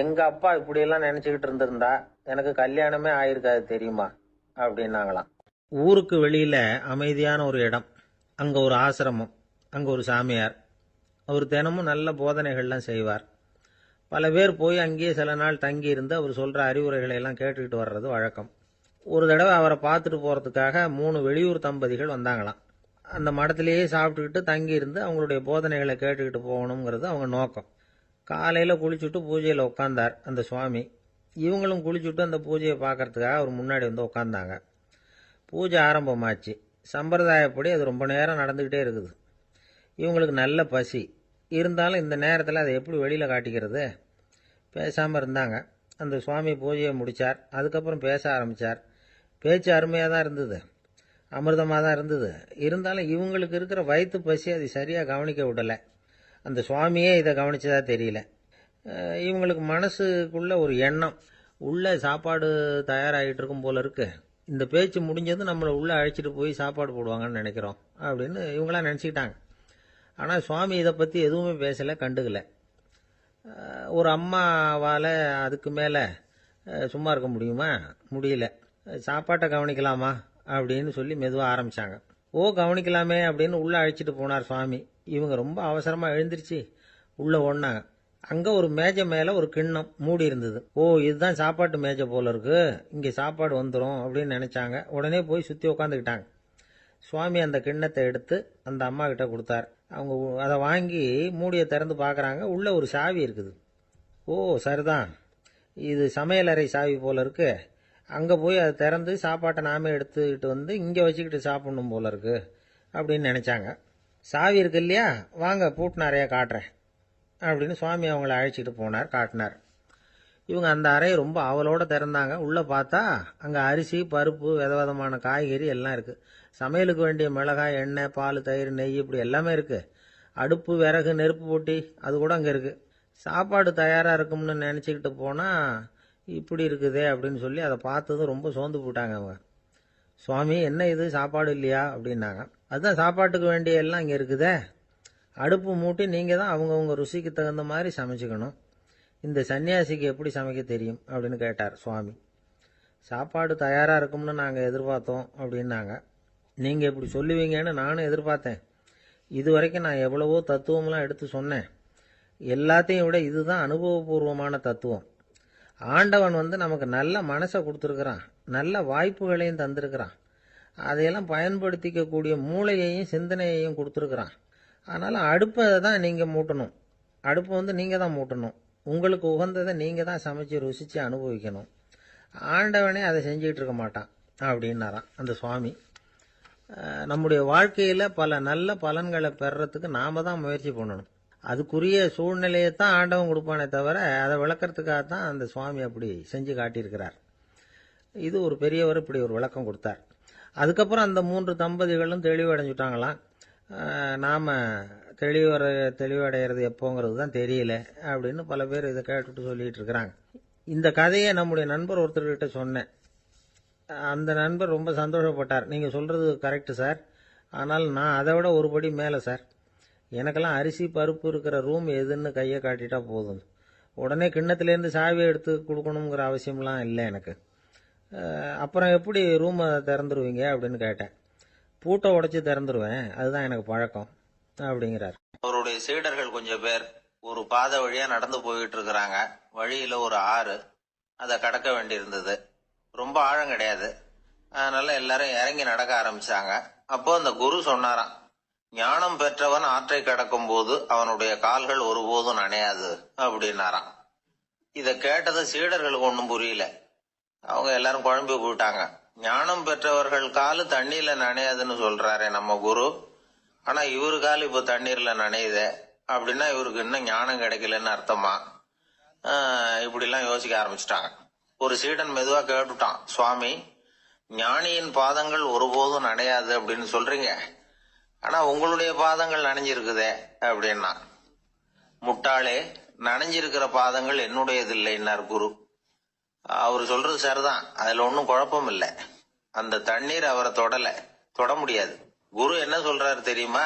எங்க அப்பா இப்படி எல்லாம் நினைச்சுக்கிட்டு இருந்திருந்தா எனக்கு கல்யாணமே ஆயிருக்காது தெரியுமா அப்படின்னாங்களாம். ஊருக்கு வெளியில அமைதியான ஒரு இடம், அங்க ஒரு ஆசிரமம், அங்க ஒரு சாமியார். அவர் தினமும் நல்ல போதனைகள்லாம் செய்வார். பல பேர் போய் அங்கேயே சில நாள் தங்கி இருந்து அவர் சொல்ற அறிவுரைகளை எல்லாம் கேட்டுக்கிட்டு வர்றது வழக்கம். ஒரு தடவை அவரை பார்த்துட்டு போறதுக்காக 3 வெளியூர் தம்பதிகள் வந்தாங்களாம். அந்த மடத்திலேயே சாப்பிட்டுக்கிட்டு தங்கி இருந்து அவங்களுடைய போதனைகளை கேட்டுக்கிட்டு போகணுங்கிறது அவங்க நோக்கம். காலையில குளிச்சுட்டு பூஜையில உட்கார்ந்தார் அந்த சுவாமி. இவங்களும் குளிச்சுட்டு அந்த பூஜையை பார்க்கறதுக்காக அவர் முன்னாடி உட்கார்ந்தாங்க. பூஜை ஆரம்பமாச்சு. சம்பிரதாயப்படி அது ரொம்ப நேரம் நடந்துகிட்டே இருக்குது. இவங்களுக்கு நல்ல பசி இருந்தாலும் இந்த நேரத்தில் அதை எப்படி வெளியில் காட்டிக்கிறது? பேசாமல் இருந்தாங்க. அந்த சுவாமி பூஜையை முடித்தார். அதுக்கப்புறம் பேச ஆரம்பித்தார். பேச்சு அருமையாக தான் இருந்தது, அமிர்தமாக தான் இருந்தது. இருந்தாலும் இவங்களுக்கு இருக்கிற வயிற்று பசி அது சரியாக கவனிக்க விடலை. அந்த சுவாமியே இதை கவனிச்சதா தெரியல. இவங்களுக்கு மனசுக்குள்ள ஒரு எண்ணம், உள்ள சாப்பாடு தயாராகிட்டு இருக்கும் போல இருக்கு, இந்த பேச்சு முடிஞ்சது நம்மளை உள்ள அழைச்சிட்டு போய் சாப்பாடு போடுவாங்கன்னு நினைக்கிறோம் அப்படின்னு இவங்களாம் நினச்சிக்கிட்டாங்க. ஆனால் சுவாமி இதை பற்றி எதுவுமே பேசலை, கண்டுக்கல. ஒரு அம்மாவால் அதுக்கு மேலே சும்மா இருக்க முடியுமா? முடியல. சாப்பாட்டை கவனிக்கலாமா அப்படின்னு சொல்லி மெதுவாக ஆரம்பித்தாங்க. ஓ கவனிக்கலாமே அப்படின்னு உள்ளே அழைச்சிட்டு போனார் சுவாமி. இவங்க ரொம்ப அவசரமாக எழுந்திருச்சு உள்ளே ஓடினாங்க. அங்கே ஒரு மேஜை மேலே ஒரு கிண்ணம் மூடி இருந்தது. ஓ இதுதான் சாப்பாட்டு மேஜை போல இருக்கு, இங்கே சாப்பாடு வந்துடும் அப்படின்னு நினச்சாங்க. உடனே போய் சுற்றி உட்காந்துக்கிட்டாங்க. சுவாமி அந்த கிண்ணத்தை எடுத்து அந்த அம்மா கிட்ட கொடுத்தார். அவங்க அதை வாங்கி மூடியை திறந்து பார்க்குறாங்க. உள்ளே ஒரு சாவி இருக்குது. ஓ சரிதான், இது சமையலறை சாவி போல இருக்கு, அங்கே போய் அதை திறந்து சாப்பாட்டை நாமே எடுத்துக்கிட்டு வந்து இங்கே வச்சுக்கிட்டு சாப்பிடணும் போல இருக்கு அப்படின்னு நினச்சாங்க. சாவி இருக்கு இல்லையா, வாங்க பூட்டு நிறையா காட்டுறேன் அப்படின்னு சுவாமி அவங்கள அழைச்சிட்டு போனார், காட்டினார். இவங்க அந்த அறையை ரொம்ப அவளோட திறந்தாங்க. உள்ளே பார்த்தா அங்கே அரிசி, பருப்பு, விதவிதமான காய்கறி எல்லாம் இருக்குது. சமையலுக்கு வேண்டிய மிளகாய், எண்ணெய், பால், தயிர், நெய் இப்படி எல்லாமே இருக்குது. அடுப்பு, விறகு, நெருப்பு போட்டி அது கூட அங்கே இருக்குது. சாப்பாடு தயாராக இருக்கும்னு நினச்சிக்கிட்டு போனால் இப்படி இருக்குதே அப்படின்னு சொல்லி அதை பார்த்ததும் ரொம்ப சோர்ந்து போட்டாங்க அவங்க. சுவாமி என்ன இது சாப்பாடு இல்லையா அப்படின்னாங்க. அதுதான் சாப்பாட்டுக்கு வேண்டிய எல்லாம் இங்கே இருக்குதே, அடுப்பு மூட்டி நீங்கள் தான் அவங்கவுங்க ருசிக்கு தகுந்த மாதிரி சமைச்சிக்கணும். இந்த சன்னியாசிக்கு எப்படி சமைக்க தெரியும் அப்படின்னு கேட்டார் சுவாமி. சாப்பாடு தயாராக இருக்கும்னு நாங்கள் எதிர்பார்த்தோம் அப்படின்னாங்க. நீங்கள் இப்படி சொல்லுவீங்கன்னு நானும் எதிர்பார்த்தேன். இது வரைக்கும் நான் எவ்வளவோ தத்துவம்லாம் எடுத்து சொன்னேன். எல்லாத்தையும் விட இதுதான் அனுபவபூர்வமான தத்துவம். ஆண்டவன் நமக்கு நல்ல மனசை கொடுத்துருக்குறான், நல்ல வாய்ப்புகளையும் தந்திருக்கிறான், அதையெல்லாம் பயன்படுத்திக்கக்கூடிய மூளையையும் சிந்தனையையும் கொடுத்துருக்குறான். அதனால் அடுப்பை தான் நீங்கள் மூட்டணும், அடுப்பு நீங்கள் தான் மூட்டணும், உங்களுக்கு உகந்ததை நீங்கள் தான் சமைச்சு ருசித்து அனுபவிக்கணும். ஆண்டவனே அதை செஞ்சுக்கிட்டு இருக்க மாட்டான் அப்படின்னாராம் அந்த சுவாமி. நம்முடைய வாழ்க்கையில் பல நல்ல பலன்களை பெறறதுக்கு நாம் தான் முயற்சி பண்ணணும். அதுக்குரிய சூழ்நிலையை தான் ஆண்டவன் கொடுப்பானே தவிர அதை விளக்கறதுக்காக தான் அந்த சுவாமி அப்படி செஞ்சு காட்டியிருக்கிறார். இது ஒரு பெரியவர் இப்படி ஒரு விளக்கம் கொடுத்தார். அதுக்கப்புறம் அந்த 3 தம்பதிகளும் தெளிவடைஞ்சுட்டாங்களாம். நாம் தெளிவடைகிறது எப்போங்கிறது தான் தெரியல அப்படின்னு பல பேர் இதை கேட்டுட்டு சொல்லிட்டு இருக்கிறாங்க. இந்த கதையை நம்முடைய நண்பர் ஒருத்தர்கிட்ட சொன்னேன். அந்த நண்பர் ரொம்ப சந்தோஷப்பட்டார். நீங்கள் சொல்கிறது கரெக்டு சார், ஆனால் நான் அதை விட ஒரு படி மேலே சார். எனக்கெல்லாம் அரிசி, பருப்பு இருக்கிற ரூம் எதுன்னு கையை காட்டிட்டா போதும், உடனே கிண்ணத்துலேருந்து சாவியை எடுத்து கொடுக்கணுங்கிற அவசியம்லாம் இல்லை எனக்கு. அப்புறம் எப்படி ரூமை திறந்துருவீங்க அப்படின்னு கேட்டேன். பூட்டை உடைச்சி திறந்துருவேன், அதுதான் எனக்கு பழக்கம் அப்படிங்கிறார். அவருடைய சீடர்கள் கொஞ்சம் பேர் ஒரு பாதை வழியா நடந்து போயிட்டு இருக்கிறாங்க. வழியில ஒரு ஆறு, அதை கடக்க வேண்டியிருந்தது. ரொம்ப ஆழம் கிடையாது, அதனால எல்லாரும் இறங்கி நடக்க ஆரம்பிச்சாங்க. அப்போ அந்த குரு சொன்னாராம், ஞானம் பெற்றவன் ஆற்றை கடக்கும் போது அவனுடைய கால்கள் ஒருபோதும் நனையாது அப்படின்னாராம். இத கேட்டது சீடர்களுக்கு ஒன்றும் புரியல. அவங்க எல்லாரும் குழம்பி போயிட்டாங்க. ஞானம் பெற்றவர்கள் காலு தண்ணீர்ல நனையாதுன்னு சொல்றாரே நம்ம குரு, ஆனா இவரு கால் இப்ப தண்ணீர்ல நனையுதே அப்படின்னா இவருக்கு இன்னும் ஞானம் கிடைக்கலன்னு அர்த்தமா? இப்படிலாம் யோசிக்க ஆரம்பிச்சுட்டாங்க. ஒரு சீடன் மெதுவா கேட்டுட்டான், சுவாமி ஞானியின் பாதங்கள் ஒருபோதும் நனையாது அப்படின்னு சொல்றீங்க, ஆனா உங்களுடைய பாதங்கள் நனைஞ்சிருக்குதே அப்படின்னா. முட்டாளே, நனைஞ்சிருக்கிற பாதங்கள் என்னுடையது இல்லைன்னார் குரு. அவரு சொல்றது சரிதான், அதுல ஒன்னும் குழப்பம் இல்லை. அந்த தண்ணீர் அவரை தொட முடியாது. குரு என்ன சொல்றாரு தெரியுமா?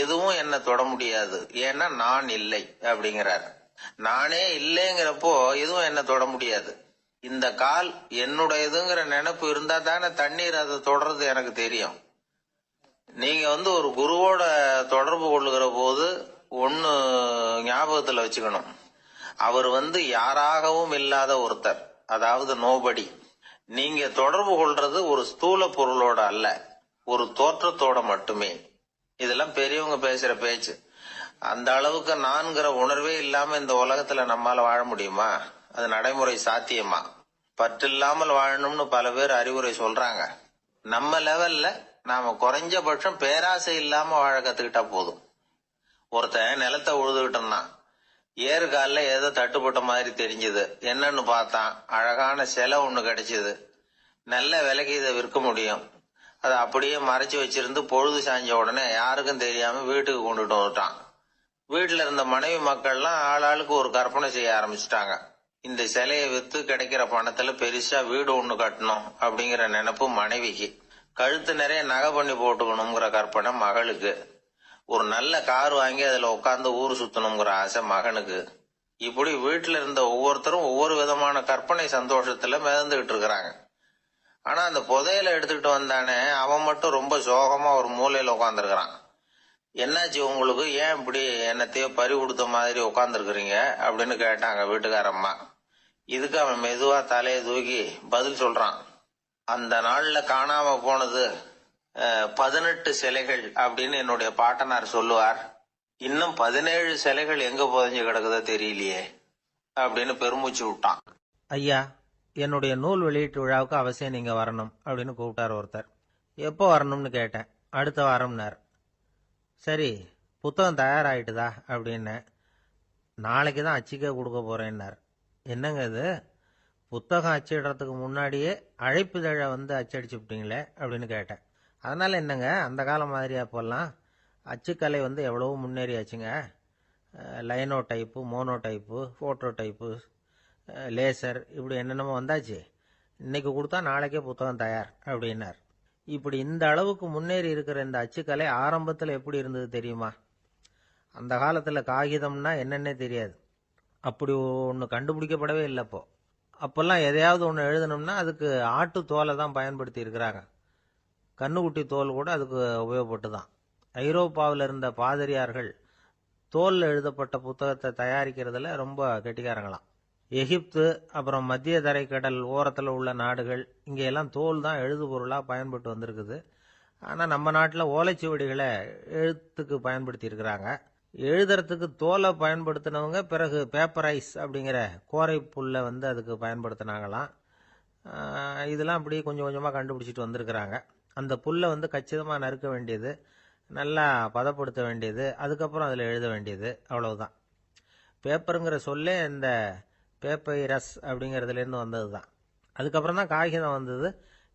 எதுவும் என்ன தொட முடியாது, ஏன்னா நான் இல்லை அப்படிங்கிறார். நானே இல்லைங்கிறப்போ எதுவும் என்ன தொட முடியாது. இந்த கால் என்னுடையதுங்கிற நினைப்பு இருந்தா தானே தண்ணீர் அதை தொடர்றது எனக்கு தெரியும். நீங்க ஒரு குருவோட தொடர்பு கொள்ளுகிற போது ஒன்னு ஞாபகத்துல வச்சுக்கணும், அவர் யாராகவும் இல்லாத ஒருத்தர், அதாவது நோபடி. நீங்க தொடர்பு கொள்றது ஒரு ஸ்தூல பொருளோட அல்ல, ஒரு தோற்றத்தோட மட்டுமே. இதெல்லாம் பெரியவங்க பேசுற பேச்சு. அந்த அளவுக்கு நான்கிற உணர்வே இல்லாம இந்த உலகத்துல நம்மால வாழ முடியுமா? அது நடைமுறை சாத்தியமா? பற்றில்லாமல் வாழணும்னு பல பேர் அறிவுரை சொல்றாங்க. நம்ம லெவல்ல நாம குறைஞ்சபட்சம் பேராசை இல்லாம வாழ கத்துக்கிட்டா போதும். ஒருத்தன் நிலத்தை உழுதுகிட்டு இருந்தான். ஏறுகால ஏதோ தட்டுப்பட்ட மாதிரி தெரிஞ்சது. என்னன்னு பார்த்தான், அழகான சிலை ஒண்ணு கிடைச்சது. நல்ல விலைக்கு இதை விற்க முடியும். அதை அப்படியே மறைச்சு வச்சிருந்து பொழுது சாஞ்ச உடனே யாருக்கும் தெரியாம வீட்டுக்கு கொண்டுட்டு வந்துட்டான். வீட்டுல இருந்த மனைவி மக்கள்லாம் ஆளாளுக்கு ஒரு கற்பனை செய்ய ஆரம்பிச்சுட்டாங்க. இந்த சிலையை வித்து கிடைக்கிற பணத்துல பெருசா வீடு ஒண்ணு கட்டணும் அப்படிங்கிற நினைப்பு மனைவிக்கு, கழுத்து நிறைய நகை பண்ணி போட்டுக்கணுங்கிற கற்பனை மகளுக்கு, ஒரு நல்ல கார் வாங்கி அதுல உட்காந்து ஊர் சுத்தணுங்கிற ஆசை மகனுக்கு. இப்படி வீட்டுல இருந்த ஒவ்வொருத்தரும் ஒவ்வொரு விதமான கற்பனை சந்தோஷத்துல மிதந்துகிட்டு இருக்கிறாங்க. ஆனா அந்த புதையலை எடுத்துக்கிட்டு வந்தானே, அவன் மட்டும் ரொம்ப சோகமா ஒரு மூலையில உட்காந்துருக்கிறான். என்னாச்சு உங்களுக்கு, ஏன் இப்படி என்னத்தையோ பறி கொடுத்த மாதிரி உட்காந்துருக்குறீங்க அப்படின்னு கேட்டாங்க வீட்டுக்காரம்மா. இதுக்கு அவன் மெதுவா தலையை தூக்கி பதில் சொல்றான். அந்த நாள்ல காணாம போனது 18 சிலைகள் அப்படின்னு என்னுடைய பாட்டனார் சொல்லுவார். இன்னும் 17 சிலைகள் எங்க புதைஞ்சு கிடக்குதோ தெரியலையே அப்படின்னு பெருமூச்சு விட்டான். ஐயா, என்னுடைய நூல் வெளியீட்டு விழாவுக்கு அவசியம் நீங்க வரணும் அப்படின்னு கூப்பிட்டார் ஒருத்தர். எப்போ வரணும்னு கேட்டேன். அடுத்த வாரம்னார். சரி, புத்தகம் தயாராகிட்டுதா அப்படின்னு. நாளைக்கு தான் அச்சிக்க கொடுக்க போறேன்னார். என்னங்க இது, புத்தகம் அச்சிடுறதுக்கு முன்னாடியே அழைப்புதழை வந்து அச்சடிச்சு விட்டீங்களே அப்படின்னு கேட்டேன். அதனால என்னங்க, அந்த காலம் மாதிரியா போடலாம். அச்சுக்கலை வந்து எவ்வளவோ முன்னேறியாச்சுங்க. Linotype, Monotype, photo type, laser, இப்படி என்னென்னமோ வந்தாச்சு. இன்னைக்கு கொடுத்தா நாளைக்கே புத்தகம் தயார் அப்படின்னார். இப்படி இந்த அளவுக்கு முன்னேறி இருக்கிற இந்த அச்சுக்கலை ஆரம்பத்தில் எப்படி இருந்தது தெரியுமா? அந்த காலத்தில் காகிதம்னா என்னன்னே தெரியாது. அப்படி ஒன்று கண்டுபிடிக்கப்படவே இல்லை. அப்போல்லாம் எதையாவது ஒன்று எழுதணும்னா அதுக்கு ஆட்டு தோலை தான் பயன்படுத்தி இருக்கிறாங்க. கண்ணுக்குட்டி தோல் கூட அதுக்கு உபயோகப்பட்டு தான். ஐரோப்பாவில் இருந்த பாதிரியார்கள் தோலில் எழுதப்பட்ட புத்தகத்தை தயாரிக்கிறதுல ரொம்ப கெட்டிக்காரங்களாம். எகிப்து, அப்புறம் மத்திய தரைக்கடல் ஓரத்தில் உள்ள நாடுகள், இங்கெல்லாம் தோல் தான் எழுது பொருளாக பயன்பட்டு வந்திருக்குது. ஆனால் நம்ம நாட்டில் ஓலைச்சுவடிகளை எழுத்துக்கு பயன்படுத்தி இருக்கிறாங்க. எழுதுறதுக்கு தோலை பயன்படுத்தினவங்க பிறகு பேப்பரைஸ் அப்படிங்கிற கோரை புல்லை வந்து அதுக்கு பயன்படுத்தினாங்களாம். இதெல்லாம் அப்படி கொஞ்சம் கொஞ்சமாக கண்டுபிடிச்சிட்டு வந்திருக்கிறாங்க. அந்த புல்லை வந்து கச்சிதமாக நறுக்க வேண்டியது, நல்லா பதப்படுத்த வேண்டியது, அதுக்கப்புறம் அதில் எழுத வேண்டியது, அவ்வளவுதான். பேப்பருங்கிற சொல்லே இந்த பேப்பைரஸ் அப்படிங்கிறதுலேருந்து வந்தது தான். அதுக்கப்புறம் தான் காகிதம் வந்தது.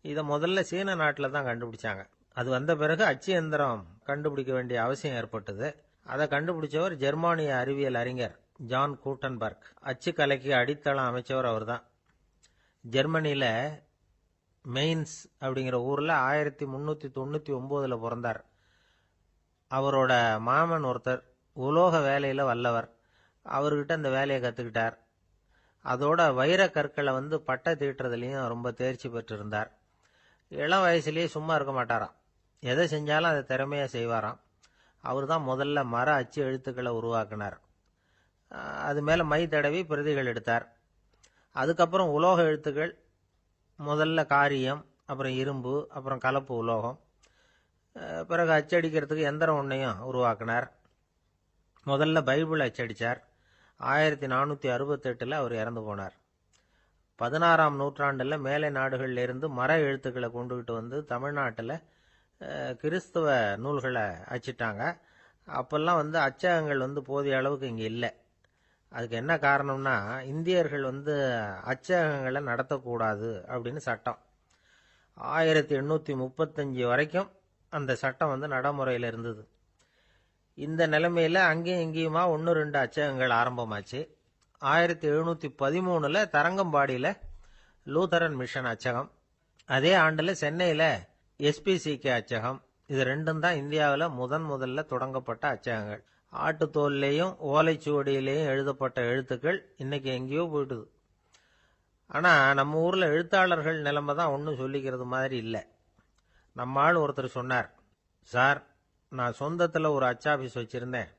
இதை முதல்ல சீன நாட்டில் தான் கண்டுபிடிச்சாங்க. அது வந்த பிறகு அச்சு எந்திரம் கண்டுபிடிக்க வேண்டிய அவசியம் ஏற்பட்டது. அதை கண்டுபிடிச்சவர் ஜெர்மானிய அறிவியல் அறிஞர் ஜான் கூட்டன்பர்க். அச்சு கலைக்கு அடித்தளம் அமைச்சவர் அவர் தான். ஜெர்மனியில் மெயின்ஸ் அப்படிங்கிற ஊரில் 1399 பிறந்தார். அவரோட மாமன் ஒருத்தர் உலோக வேலையில் வல்லவர். அவர்கிட்ட இந்த வேலையை கற்றுக்கிட்டார். அதோட வைர கற்களை வந்து பட்டை தீட்டுறதுலையும் ரொம்ப தேர்ச்சி பெற்றிருந்தார். இளம் வயசுலேயே சும்மா இருக்க மாட்டாராம். எதை செஞ்சாலும் அதை திறமையாக செய்வாராம். அவர் தான் முதல்ல மர அச்சு எழுத்துக்களை உருவாக்கினார். அது மேலே மை தடவி பிரதிகள் எடுத்தார். அதுக்கப்புறம் உலோக எழுத்துக்கள், முதல்ல காரியம், அப்புறம் இரும்பு, அப்புறம் கலப்பு உலோகம். பிறகு அச்சடிக்கிறதுக்கு எந்திரம் ஒன்றையும் உருவாக்கினார். முதல்ல பைபிள் அச்சடித்தார். 1468 அவர் இறந்து போனார். 16ஆம் நூற்றாண்டில் மேலை நாடுகளிலிருந்து மர எழுத்துக்களை கொண்டுகிட்டு வந்து தமிழ்நாட்டில் கிறிஸ்துவ நூல்களை அச்சிட்டாங்க. அப்பெல்லாம் வந்து அச்சகங்கள் வந்து போதிய அளவுக்கு இங்கே இல்லை. அதுக்கு என்ன காரணம்னா, இந்தியர்கள் வந்து அச்சகங்களை நடத்தக்கூடாது அப்படின்னு சட்டம். 1835 வரைக்கும் அந்த சட்டம் வந்து நடைமுறையில் இருந்தது. இந்த நிலைமையில் அங்கேயும் இங்கேயுமா 1-2 அச்சகங்கள் ஆரம்பமாச்சு. 1713 தரங்கம்பாடியில் லூதரன் மிஷன் அச்சகம், அதே ஆண்டில் சென்னையில் SPCK அச்சகம். இது ரெண்டும் தான் இந்தியாவில் முதல்ல தொடங்கப்பட்ட அச்சகங்கள். ஆட்டுத்தோல்லையும் ஓலைச்சுவடியிலையும் எழுதப்பட்ட எழுத்துக்கள் இன்னைக்கு எங்கேயோ போயிட்டுது. ஆனால் நம்ம ஊரில் எழுத்தாளர்கள் நிலைமை தான் ஒன்றும் சொல்லிக்கிறது மாதிரி இல்லை. நம்ம ஆள் ஒருத்தர் சொன்னார், சார், நான் சொந்தத்தில் ஒரு அச்சாபீஸ் வச்சுருந்தேன்,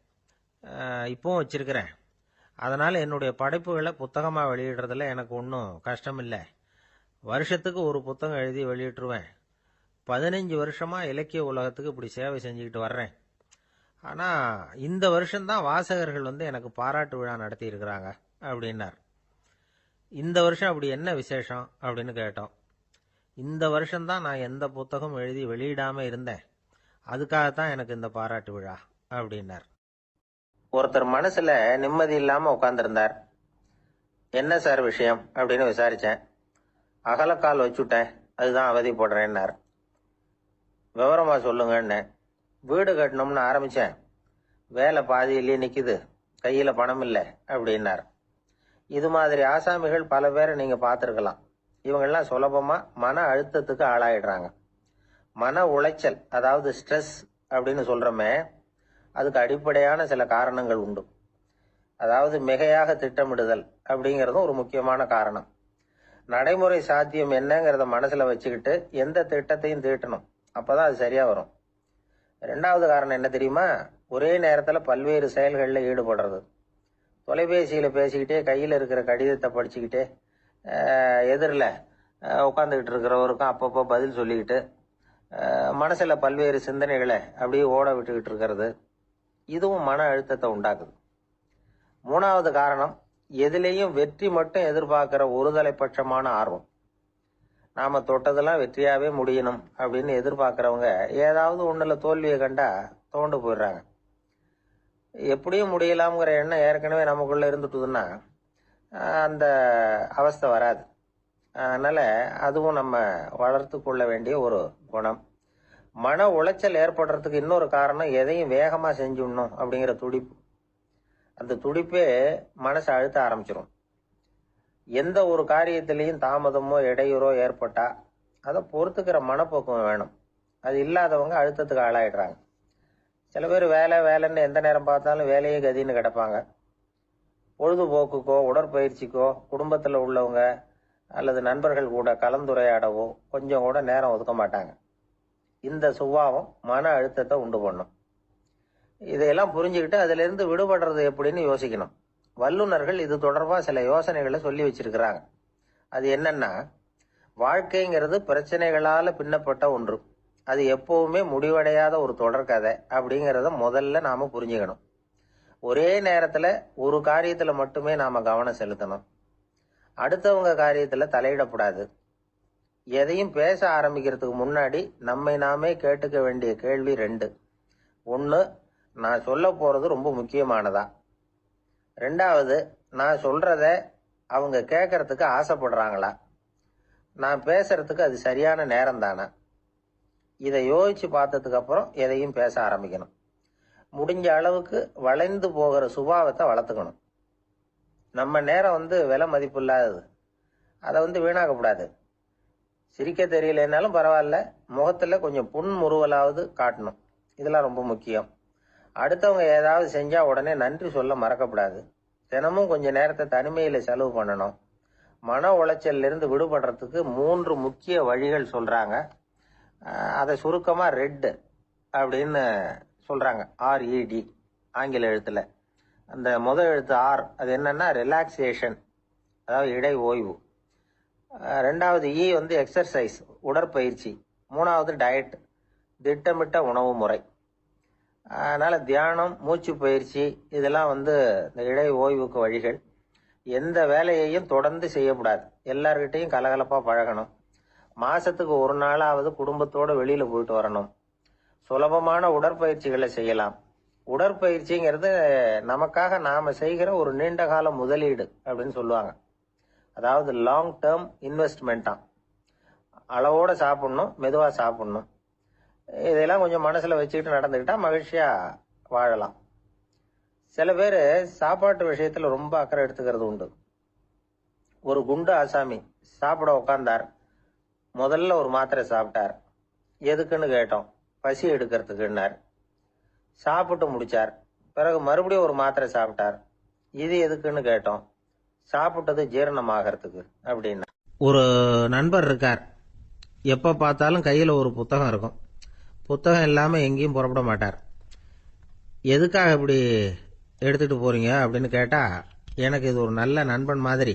இப்போவும் வச்சிருக்கிறேன். அதனால் என்னுடைய படைப்புகளை புத்தகமாக வெளியிடுறதுல எனக்கு ஒன்றும் கஷ்டம் இல்லை. வருஷத்துக்கு ஒரு புத்தகம் எழுதி வெளியிட்டுருவேன். 15 வருஷமாக இலக்கிய உலகத்துக்கு இப்படி சேவை செஞ்சுக்கிட்டு வர்றேன். ஆனால் இந்த வருஷம்தான் வாசகர்கள் வந்து எனக்கு பாராட்டு விழா நடத்தி இருக்கிறாங்க அப்படின்னார். இந்த வருஷம் அப்படி என்ன விசேஷம் அப்படின்னு கேட்டோம். இந்த வருஷம்தான் நான் எந்த புத்தகம் எழுதி வெளியிடாமல் இருந்தேன், அதுக்காகத்தான் எனக்கு இந்த பாராட்டு விழா அப்படின்னார். ஒருத்தர் மனசுல நிம்மதி இல்லாம உட்கார்ந்துருந்தார். என்ன சார் விஷயம் அப்படின்னு விசாரிச்சேன். அகலக்கால் வச்சுட்டேன், அதுதான் அவதிப்படுறேன்னார். விவரமா சொல்லுங்கன்னு. வீடு கட்டணும்னு ஆரம்பிச்சேன். வேலை பாதியிலேயே நிக்குது, கையில பணம் இல்லை அப்படின்னார். இது மாதிரி ஆசாமிகள் பல பேரை நீங்க பார்த்துருக்கலாம். இவங்கெல்லாம் சுலபமா மன அழுத்தத்துக்கு ஆளாயிடுறாங்க. மன உளைச்சல், அதாவது ஸ்ட்ரெஸ் அப்படின்னு சொல்றோமே, அதுக்கு அடிப்படையான சில காரணங்கள் உண்டு. அதாவது மிகையாக திட்டமிடுதல் அப்படிங்கிறதும் ஒரு முக்கியமான காரணம். நடைமுறை சாத்தியம் என்னங்கிறத மனசுல வச்சுக்கிட்டு எந்த திட்டத்தையும் தீட்டணும், அப்பதான் அது சரியா வரும். ரெண்டாவது காரணம் என்ன தெரியுமா? ஒரே நேரத்துல பல்வேறு செயல்களில் ஈடுபடுறது. தொலைபேசியில பேசிக்கிட்டே கையில் இருக்கிற கடிதத்தை படிச்சுக்கிட்டே எதிரில் உட்காந்துக்கிட்டு இருக்கிறவருக்கும் அப்பப்போ பதில் சொல்லிக்கிட்டு மனசுல பல்வேறு சிந்தனைகளை அப்படியே ஓட விட்டுக்கிட்டு இருக்கிறது, இதுவும் மன அழுத்தத்தை உண்டாக்குது. மூணாவது காரணம், எதிலேயும் வெற்றி மட்டும் எதிர்பார்க்கிற ஒருதலைப்பட்சமான ஆர்வம். நாம தொட்டதெல்லாம் வெற்றியாவே முடியணும் அப்படின்னு எதிர்பார்க்கிறவங்க ஏதாவது ஒண்ணுல தோல்வியை கண்டா தோண்டு போயிடுறாங்க. எப்படியும் முடியலாம்ங்கிற எண்ணம் ஏற்கனவே நமக்குள்ள இருந்துட்டுதுன்னா அந்த அவஸ்தை வராது. அதனால அதுவும் நம்ம வளர்த்து கொள்ள வேண்டிய ஒரு குணம். மன உளைச்சல் ஏற்படுறதுக்கு இன்னொரு காரணம், எதையும் வேகமா செஞ்சுடணும் அப்படிங்கிற துடிப்பு. அந்த துடிப்பே மனசை அழுத்த ஆரம்பிச்சிடும். எந்த ஒரு காரியத்திலையும் தாமதமோ இடையூறோ ஏற்பட்டா அதை பொறுத்துக்கிற மனப்போக்கம் வேணும். அது இல்லாதவங்க அழுத்தத்துக்கு ஆளாயிடுறாங்க. சில பேர் வேலைன்னு எந்த நேரம் பார்த்தாலும் வேலையே கதின்னு கிடப்பாங்க. பொழுதுபோக்குக்கோ உடற்பயிற்சிக்கோ குடும்பத்தில் உள்ளவங்க அல்லது நண்பர்கள் கூட கலந்துரையாடவோ கொஞ்சம் கூட நேரம் ஒதுக்க மாட்டாங்க. இந்த சுபாவம் மன அழுத்தத்தை உண்டு பண்ணும். இதையெல்லாம் புரிஞ்சுக்கிட்டு அதுல இருந்து விடுபடுறது எப்படின்னு யோசிக்கணும். வல்லுநர்கள் இது தொடர்பா சில யோசனைகளை சொல்லி வச்சிருக்கிறாங்க. அது என்னன்னா, வாழ்க்கைங்கிறது பிரச்சனைகளால பின்னப்பட்ட ஒன்று. அது எப்பவுமே முடிவடையாத ஒரு தொடர்கதை அப்படிங்கிறத முதல்ல நாம புரிஞ்சுக்கணும். ஒரே நேரத்துல ஒரு காரியத்துல மட்டுமே நாம கவனம் செலுத்தணும். அடுத்தவங்க காரியத்துல தலையிடக்கூடாது. எதையும் பேச ஆரம்பிக்கிறதுக்கு முன்னாடி நம்மை நாமே கேட்டுக்க வேண்டிய கேள்வி 2. 1, நான் சொல்ல போறது ரொம்ப முக்கியமானதா? 2வது, நான் சொல்றத அவங்க கேட்கறதுக்கு ஆசைப்படுறாங்களா? நான் பேசுறதுக்கு அது சரியான நேரம் தானா? இதை யோசிச்சு பார்த்ததுக்கு அப்புறம் எதையும் பேச ஆரம்பிக்கணும். முடிஞ்ச அளவுக்கு வளைந்து போகிற சுபாவத்தை வளர்த்துக்கணும். நம்ம நேரம் விலை மதிப்பு இல்லாதது. அதை வீணாக்கக்கூடாது. சிரிக்க தெரியலனாலும் பரவாயில்ல, முகத்துல கொஞ்சம் புன்முறுவலாவது காட்டணும். இதெல்லாம் ரொம்ப முக்கியம். அடுத்தவங்க ஏதாவது செஞ்சா உடனே நன்றி சொல்ல மறக்கக்கூடாது. தினமும் கொஞ்ச நேரத்தை தனிமையில செலவு பண்ணணும். மன உளைச்சல்ல இருந்து விடுபடுறதுக்கு 3 முக்கிய வழிகள் சொல்றாங்க. அதை சுருக்கமா ரெட் அப்படின்னு சொல்றாங்க. RED ஆங்கில எழுத்துல. அந்த முதல் எழுத்து R, அது என்னன்னா ரிலாக்ஸேஷன், அதாவது இடை ஓய்வு. 2வது E எக்ஸர்சைஸ், உடற்பயிற்சி. 3வது டயட், திட்டமிட்ட உணவு முறை. அதனால தியானம், மூச்சு பயிற்சி இதெல்லாம் இந்த இடை ஓய்வுக்கு வழிகள். எந்த வேலையையும் தொடர்ந்து செய்யக்கூடாது. எல்லார்கிட்டையும் கலகலப்பா பழகணும். மாசத்துக்கு ஒரு நாளாவது குடும்பத்தோட வெளியில போயிட்டு வரணும். சுலபமான உடற்பயிற்சிகளை செய்யலாம். உடற்பயிற்சிங்கிறது நமக்காக நாம செய்கிற ஒரு நீண்ட கால முதலீடு அப்படின்னு சொல்லுவாங்க. அதாவது லாங் டேர்ம் இன்வெஸ்ட்மெண்ட்டாம். அளவோட சாப்பிடணும், மெதுவா சாப்பிடணும். இதெல்லாம் கொஞ்சம் மனசுல வச்சுக்கிட்டு நடந்துக்கிட்டா மகிழ்ச்சியா வாழலாம். சில பேர் சாப்பாட்டு விஷயத்துல ரொம்ப அக்கறை எடுத்துக்கிறது உண்டு. ஒரு குண்டு ஆசாமி சாப்பிட உட்கார்ந்தார். முதல்ல ஒரு மாத்திரை சாப்பிட்டார். எதுக்குன்னு கேட்டோம். பசி எடுக்கிறதுக்குன்னார். சாப்பிட்டு முடிச்சார். பிறகு மறுபடியும் ஒரு மாத்திரை சாப்பிட்டார். இது எதுக்குன்னு கேட்டோம். சாப்பிட்டது ஜீரணமாகறதுக்கு அப்படின்னா. ஒரு நண்பர் இருக்கார். எப்ப பார்த்தாலும் கையில ஒரு புத்தகம் இருக்கும். புத்தகம் இல்லாம எங்கேயும் புறப்பட மாட்டார். எதுக்காக இப்படி எடுத்துட்டு போறீங்க அப்படின்னு கேட்டா, எனக்கு இது ஒரு நல்ல நண்பன் மாதிரி.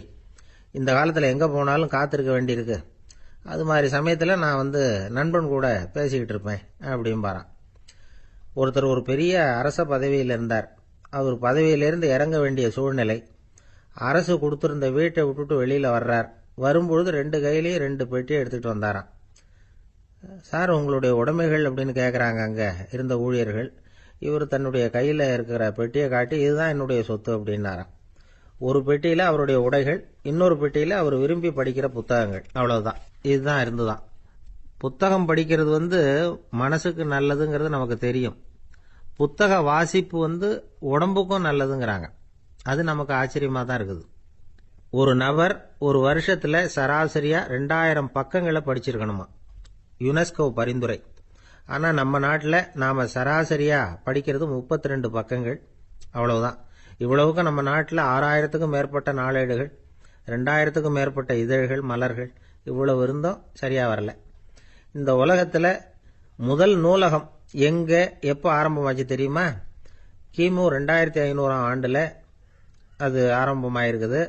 இந்த காலத்துல எங்க போனாலும் காத்திருக்க வேண்டியிருக்கு. அது மாதிரி சமயத்துல நான் நண்பன் கூட பேசிக்கிட்டு இருப்பேன் அப்படின்பாரான். ஒருத்தர் ஒரு பெரிய அரச பதவியில் இருந்தார். அவர் பதவியிலிருந்து இறங்க வேண்டிய சூழ்நிலை. அரசு கொடுத்திருந்த வீட்டை விட்டுட்டு வெளியில வர்றார். வரும்பொழுது 2 கையிலையும் 2 பெட்டியை எடுத்துட்டு வந்தாராம். சார், உங்களுடைய உடைமைகள் அப்படின்னு கேட்குறாங்க அங்க இருந்த ஊழியர்கள். இவர் தன்னுடைய கையில இருக்கிற பெட்டியை காட்டி, இதுதான் என்னுடைய சொத்து அப்படின்னாராம். ஒரு பெட்டியில அவருடைய உடைகள், இன்னொரு பெட்டியில அவர் விரும்பி படிக்கிற புத்தகங்கள். அவ்வளவுதான். இதுதான் இருந்துதான். புத்தகம் படிக்கிறது மனசுக்கு நல்லதுங்கிறது நமக்கு தெரியும். புத்தக வாசிப்பு உடம்புக்கும் நல்லதுங்கிறாங்க. அது நமக்கு ஆச்சரியமா தான் இருக்குது. ஒரு நபர் ஒரு வருஷத்துல சராசரியா 2000 பக்கங்களை படிச்சிருக்கணுமா, யுனெஸ்கோ பரிந்துரை. ஆனா நம்ம நாட்டில் நாம சராசரியா படிக்கிறது 32 பக்கங்கள், அவ்வளவுதான். இவ்வளவுக்கு நம்ம நாட்டில் 6000த்துக்கும் மேற்பட்ட நாளேடுகள், 2000த்துக்கும் மேற்பட்ட இதழ்கள், மலர்கள், இவ்வளவு இருந்தும் சரியா வரல. இந்த உலகத்துல முதல் நூலகம் எங்க எப்ப ஆரம்பமாச்சு தெரியுமா? கிமு 2500 ஆண்டுல அது ஆரம்பமாயிருக்குது.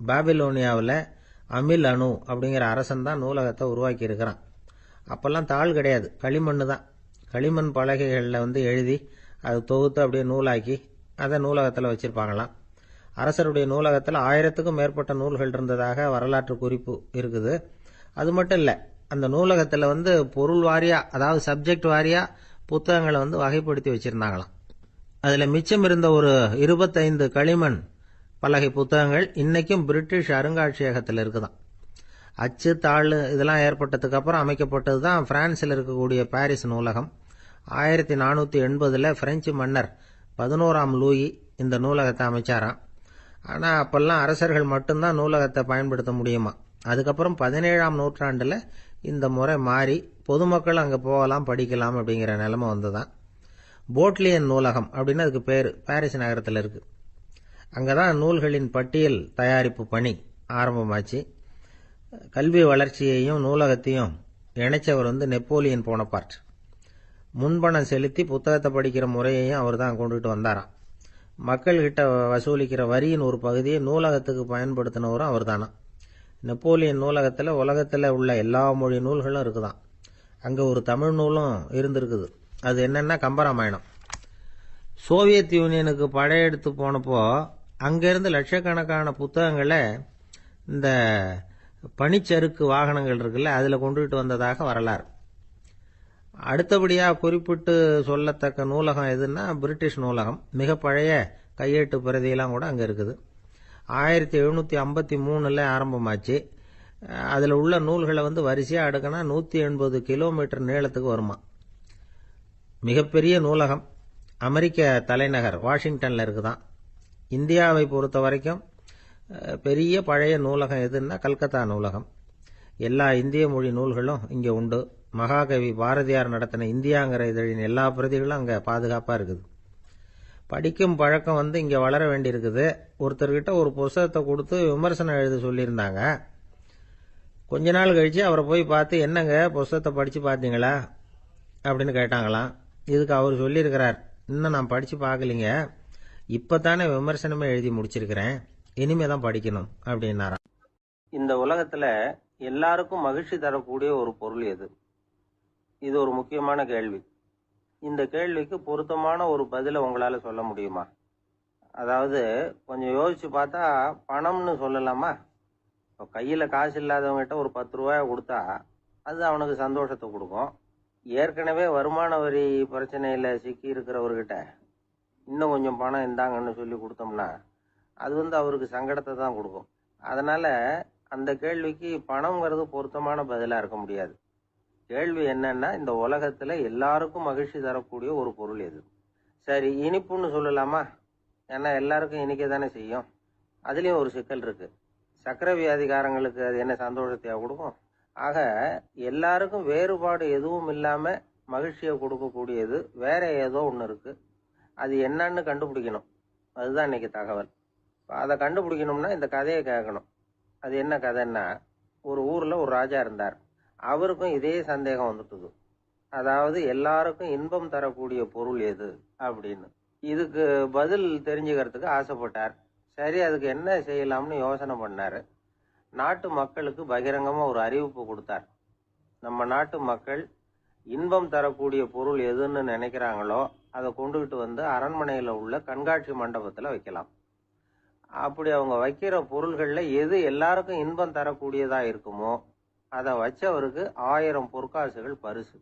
பாபிலோனியாவில் அமில் அனு அப்படிங்கிற அரசன் தான் நூலகத்தை உருவாக்கி இருக்கிறான். அப்பெல்லாம் தாள் கிடையாது, களிமண் தான். களிமண் பலகைகளில் எழுதி அது தொகுத்து அப்படியே நூலாக்கி அதை நூலகத்தில் வச்சிருப்பாங்களாம். அரசருடைய நூலகத்தில் 1000த்துக்கும் மேற்பட்ட நூல்கள் இருந்ததாக வரலாற்று குறிப்பு இருக்குது. அது மட்டும் இல்லை, அந்த நூலகத்தில் பொருள் வாரியா, அதாவது சப்ஜெக்ட் வாரியா புத்தகங்களை வகைப்படுத்தி வச்சிருந்தாங்களாம். அதில் மிச்சம் இருந்த ஒரு 25 களிமண் பலகை புத்தகங்கள் இன்னைக்கும் பிரிட்டிஷ் அருங்காட்சியகத்தில் இருக்குதான். அச்சு தாள் இதெல்லாம் ஏற்பட்டதுக்கு அப்புறம் அமைக்கப்பட்டது தான் பிரான்சில் இருக்கக்கூடிய பாரிஸ் நூலகம். 1480 பிரெஞ்சு மன்னர் 11ஆம் லூயி இந்த நூலகத்தை அமைச்சாராம். ஆனால் அப்பெல்லாம் அரசர்கள் மட்டும்தான் நூலகத்தை பயன்படுத்த முடியுமா. அதுக்கப்புறம் 17ஆம் நூற்றாண்டில் இந்த முறை மாறி பொதுமக்கள் அங்கே போகலாம், படிக்கலாம் அப்படிங்கிற நிலைமை வந்துதான். போட்லியன் நூலகம் அப்படின்னு அதுக்கு பேர், பாரிஸ் நகரத்தில் இருக்கு. அங்கதான் நூல்களின் பட்டியல் தயாரிப்பு பணி ஆரம்பமாச்சு. கல்வி வளர்ச்சியையும் நூலகத்தையும் இணைச்சவர் நெப்போலியன் போனபார்ட். முன்பணம் செலுத்தி புத்தகத்தை படிக்கிற முறையையும் அவர் தான் கொண்டுட்டு வந்தாராம். மக்கள்கிட்ட வசூலிக்கிற வரியின் ஒரு பகுதியை நூலகத்துக்கு பயன்படுத்தினவரும் அவர் தானா. நெப்போலியன் நூலகத்தில் உலகத்தில் உள்ள எல்லா மொழி நூல்களும் இருக்குதான். அங்கே ஒரு தமிழ் நூலும் இருந்திருக்குது. அது என்னன்னா கம்பராமாயணம். சோவியத் யூனியனுக்கு படையெடுத்து போனப்போ அங்கிருந்து லட்சக்கணக்கான புத்தகங்களை இந்த பனிச்சறுக்கு வாகனங்கள் இருக்குல்ல, அதில் கொண்டுகிட்டு வந்ததாக வரலாறு. அடுத்தபடியாக குறிப்பிட்டு சொல்லத்தக்க நூலகம் எதுன்னா பிரிட்டிஷ் நூலகம். மிக பழைய கையெழுத்து பிரதியெல்லாம் கூட அங்கே இருக்குது. 1753 ஆரம்பமாச்சு. அதில் உள்ள நூல்களை வரிசையாக அடுக்கினா 180 கிலோமீட்டர் நீளத்துக்கு வருமா. மிகப்பெரிய நூலகம் அமெரிக்க தலைநகர் வாஷிங்டனில் இருக்குதான். இந்தியாவை பொறுத்த வரைக்கும் பெரிய பழைய நூலகம் எதுன்னா கல்கத்தா நூலகம். எல்லா இந்திய மொழி நூல்களும் இங்கே உண்டு. மகாகவி பாரதியார் நடத்தின இந்தியாங்கிற இதழின் எல்லா பிரதிகளும் அங்கே பாதுகாப்பாக இருக்குது. படிக்கும் பழக்கம் இங்கே வளர வேண்டியிருக்குது. ஒருத்தர்கிட்ட ஒரு புஸ்தகத்தை கொடுத்து விமர்சனம் எழுத சொல்லியிருந்தாங்க. கொஞ்ச நாள் கழிச்சு அவரை போய் பார்த்து, என்னங்க புஸ்தகத்தை படித்து பார்த்தீங்களா அப்படின்னு கேட்டாங்களாம். இதுக்கு அவர் சொல்லியிருக்கிறார், இன்னும் நான் படித்து பார்க்கலிங்க, இப்போத்தானே விமர்சனமே எழுதி முடிச்சிருக்கிறேன், இனிமே தான் படிக்கணும் அப்படின்னாராம். இந்த உலகத்தில் எல்லாருக்கும் மகிழ்ச்சி தரக்கூடிய ஒரு பொருள் எது? இது ஒரு முக்கியமான கேள்வி. இந்த கேள்விக்கு பொருத்தமான ஒரு பதிலை உங்களால் சொல்ல முடியுமா? அதாவது கொஞ்சம் யோசிச்சு பார்த்தா பணம்னு சொல்லலாமா? இப்போ கையில் காசு இல்லாதவங்ககிட்ட ஒரு 10 ரூபாய் கொடுத்தா அது அவனுக்கு சந்தோஷத்தை கொடுக்கும். ஏற்கனவே வருமான வரி பிரச்சனையில் சிக்கி இருக்கிறவர்கிட்ட இன்னும் கொஞ்சம் பணம் இந்தாங்கன்னு சொல்லி கொடுத்தோம்னா அது அவருக்கு சங்கடத்தை தான் கொடுக்கும். அதனால அந்த கேள்விக்கு பணம்ங்கிறது பொருத்தமான பதிலாக இருக்க முடியாது. கேள்வி என்னன்னா, இந்த உலகத்துல எல்லாருக்கும் மகிழ்ச்சி தரக்கூடிய ஒரு பொருள் எது? சரி, இனிப்புன்னு சொல்லலாமா? ஏன்னா எல்லாருக்கும் இனிக்க தானே செய்யும். அதுலயும் ஒரு சிக்கல் இருக்கு. சக்கரை வியாதிகாரங்களுக்கு அது என்ன சந்தோஷத்தையா கொடுக்கும்? ஆக எல்லாருக்கும் வேறுபாடு எதுவும் இல்லாம மகிழ்ச்சியை கொடுக்கக்கூடியது வேற ஏதோ ஒன்று இருக்கு. அது என்னன்னு கண்டுபிடிக்கணும். அதுதான் இன்னைக்கு தகவல். அதை கண்டுபிடிக்கணும்னா இந்த கதையை கேட்கணும். அது என்ன கதைன்னா, ஒரு ஊர்ல ஒரு ராஜா இருந்தார். அவருக்கும் இதே சந்தேகம் வந்துட்டுது. அதாவது எல்லாருக்கும் இன்பம் தரக்கூடிய பொருள் எது அப்படின்னு. இதுக்கு பதில் தெரிஞ்சுக்கிறதுக்கு ஆசைப்பட்டார். சரி, அதுக்கு என்ன செய்யலாம்னு யோசனை பண்ணாரு. நாட்டு மக்களுக்கு பகிரங்கமா ஒரு அறிவிப்பு கொடுத்தார். நம்ம நாட்டு மக்கள் இன்பம் தரக்கூடிய பொருள் எதுன்னு நினைக்கிறாங்களோ அதை கொண்டுகிட்டு அரண்மனையில உள்ள கண்காட்சி மண்டபத்துல வைக்கலாம். அப்படி அவங்க வைக்கிற பொருள்கள்ல எது எல்லாருக்கும் இன்பம் தரக்கூடியதா இருக்குமோ அதை வச்சவருக்கு 1000 பொற்காசுகள் பரிசு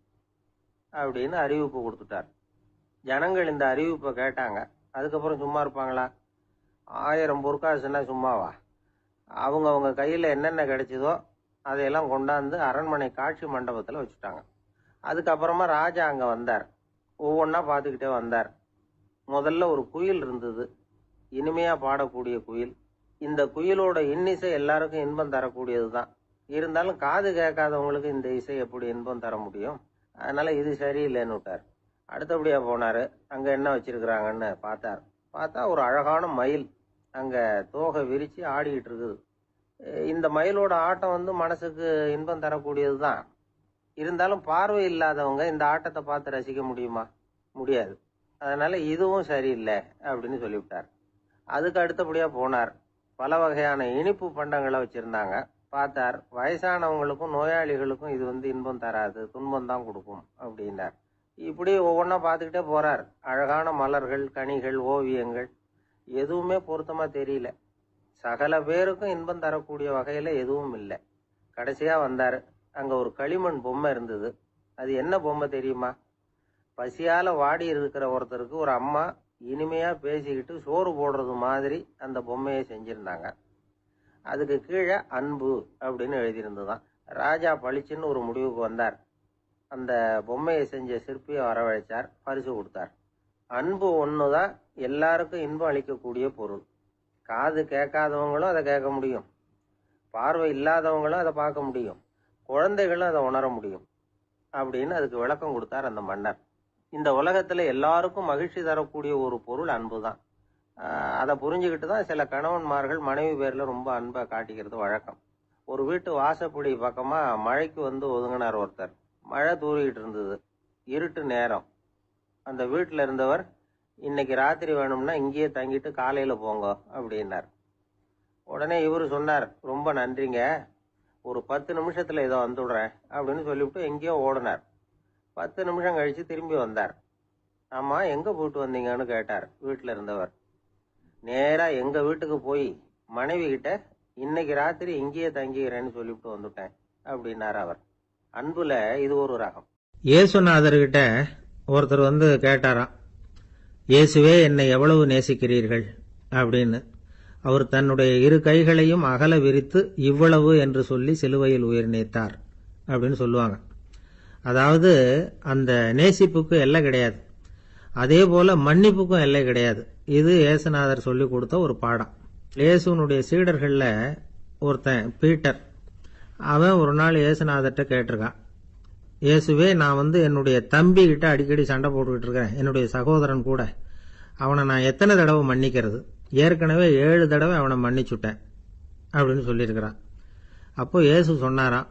அப்படின்னு அறிவிப்பு கொடுத்துட்டார். ஜனங்கள் இந்த அறிவிப்பை கேட்டாங்க. அதுக்கப்புறம் சும்மா இருப்பாங்களா? 1000 பொற்காசுன்னா சும்மாவா? அவங்க கையில் என்னென்ன கிடைச்சதோ அதையெல்லாம் கொண்டாந்து அரண்மனை காட்சி மண்டபத்தில் வச்சுட்டாங்க. அதுக்கப்புறமா ராஜா அங்கே வந்தார். ஒவ்வொன்றா பார்த்துக்கிட்டே வந்தார். முதல்ல ஒரு குயில் இருந்தது, இனிமையா பாடக்கூடிய குயில். இந்த குயிலோட இன்னிசை எல்லாருக்கும் இன்பம் தரக்கூடியது தான். இருந்தாலும் காது கேட்காதவங்களுக்கு இந்த இசை எப்படி இன்பம் தர முடியும்? அதனால இது சரியில்லைன்னு விட்டார். அடுத்தபடியா போனாரு. அங்க என்ன வச்சிருக்கிறாங்கன்னு பார்த்தா ஒரு அழகான மயில் அங்க தோகை விரிச்சு ஆடிக்கிட்டு இருக்குது. இந்த மயிலோட ஆட்டம் மனசுக்கு இன்பம் தரக்கூடியது தான். இருந்தாலும் பார்வை இல்லாதவங்க இந்த ஆட்டத்தை பார்த்து ரசிக்க முடியுமா? முடியாது. அதனால இதுவும் சரியில்லை அப்படின்னு சொல்லிவிட்டார். அதுக்கு அடுத்தபடியா போனார். பல வகையான இனிப்பு பண்டங்களை வச்சிருந்தாங்க. பார்த்தார், வயசானவங்களுக்கும் நோயாளிகளுக்கும் இது இன்பம் தராது, துன்பம் தான் கொடுக்கும் அப்படின்னார். இப்படி ஒவ்வொன்றா பார்த்துக்கிட்டே போறார். அழகான மலர்கள், கனிகள், ஓவியங்கள் எதுவுமே பொருத்தமா தெரியல. சகல பேருக்கும் இன்பம் தரக்கூடிய வகையில எதுவும் இல்லை. கடைசியா வந்தாரு. அங்க ஒரு களிமண் பொம்மை இருந்தது. அது என்ன பொம்மை தெரியுமா? பசியால வாடி இருக்கிற ஒருத்தருக்கு ஒரு அம்மா இனிமையா பேசிக்கிட்டு சோறு போடுறது மாதிரி அந்த பொம்மையை செஞ்சிருந்தாங்க. அதுக்கு கீழே அன்பு அப்படின்னு எழுதியிருந்துதான். ராஜா பளிச்சுன்னு ஒரு முடிவுக்கு வந்தார். அந்த பொம்மையை செஞ்ச சிற்பியை வரவழைச்சார், பரிசு கொடுத்தார். அன்பு ஒண்ணுதான் எல்லாருக்கும் இன்பம் அளிக்கக்கூடிய பொருள். காது கேட்காதவங்களும் அதை கேட்க முடியும், பார்வை இல்லாதவங்களும் அதை பார்க்க முடியும், குழந்தைகளும் அதை உணர முடியும் அப்படின்னு அதுக்கு விளக்கம் கொடுத்தார் அந்த மன்னர். இந்த உலகத்துல எல்லாருக்கும் மகிழ்ச்சி தரக்கூடிய ஒரு பொருள் அன்பு தான். அதை புரிஞ்சுக்கிட்டு தான் சில கணவன்மார்கள் மனைவி பேர்ல ரொம்ப அன்பை காட்டிக்கிறது வழக்கம். ஒரு வீட்டு வாசப்படி பக்கமா மழைக்கு ஒதுங்கினார் ஒருத்தர். மழை தூரிக்கிட்டு இருந்தது, இருட்டு நேரம். அந்த வீட்டுல இருந்தவர், இன்னைக்கு ராத்திரி வேணும்னா இங்கேயே தங்கிட்டு காலையில போங்க அப்படின்னார். உடனே இவரு சொன்னார், ரொம்ப நன்றிங்க, ஒரு 10 நிமிஷத்துல ஏதோ வந்துடுறேன் அப்படின்னு சொல்லிவிட்டு எங்கேயோ ஓடினார். 10 நிமிஷம் கழிச்சு திரும்பி வந்தார். ஆமா, எங்க போயிட்டு வந்தீங்கன்னு கேட்டார் வீட்டுல இருந்தவர். நேரா எங்க வீட்டுக்கு போய் மனைவி கிட்ட இன்னைக்கு ராத்திரி இங்கேயே தங்கிக்கிறேன்னு சொல்லிவிட்டு வந்துட்டேன் அப்படின்னார் அவர். அன்புல இது ஒரு ரகம். இயேசுநாதர்கிட்ட ஒருத்தர் கேட்டாராம், இயேசுவே என்னை எவ்வளவு நேசிக்கிறீர்கள் அப்படின்னு. அவர் தன்னுடைய 2 கைகளையும் அகல விரித்து இவ்வளவு என்று சொல்லி சிலுவையில் உயிர் நீத்தார் அப்படின்னு சொல்லுவாங்க. அதாவது அந்த நேசிப்புக்கு எல்லை கிடையாது, அதே போல மன்னிப்புக்கும் எல்லை கிடையாது. இது இயேசுநாதர் சொல்லி கொடுத்த ஒரு பாடம். இயேசுனுடைய சீடர்கள்ல ஒருத்தன் பீட்டர், அவன் ஒரு நாள் இயேசுநாதர்கிட்ட கேட்டிருக்கான், இயேசுவே நான் என்னுடைய தம்பி கிட்ட அடிக்கடி சண்டை போட்டுக்கிட்டு இருக்கிறேன், என்னுடைய சகோதரன் கூட, அவனை நான் எத்தனை தடவை மன்னிக்கிறது? ஏற்கனவே 7 தடவை அவனை மன்னிச்சுட்டேன் அப்படின்னு சொல்லியிருக்கிறான். அப்போ இயேசு சொன்னாராம்,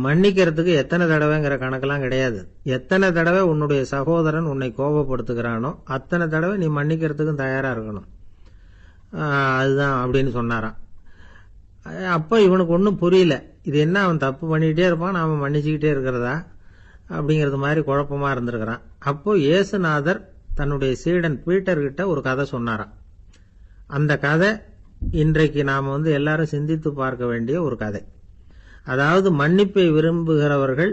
மன்னிக்கிறதுக்கு எத்தனை தடவைங்கிற கணக்கெல்லாம் கிடையாது. எத்தனை தடவை உன்னுடைய சகோதரன் உன்னை கோபப்படுத்துகிறானோ அத்தனை தடவை நீ மன்னிக்கிறதுக்கும் தயாரா இருக்கணும், அதுதான் அப்படின்னு சொன்னாராம். அப்போ இவனுக்கு ஒன்றும் புரியல, இது என்ன அவன் தப்பு பண்ணிக்கிட்டே இருப்பான், நாம மன்னிச்சுக்கிட்டே இருக்கிறதா அப்படிங்கிறது மாதிரி குழப்பமா இருந்திருக்கிறான். அப்போ இயேசுநாதர் தன்னுடைய சீடன் பீட்டர்கிட்ட ஒரு கதை சொன்னாராம். அந்த கதை இன்றைக்கு நாம எல்லாரும் சிந்தித்து பார்க்க வேண்டிய ஒரு கதை. அதாவது மன்னிப்பை விரும்புகிறவர்கள்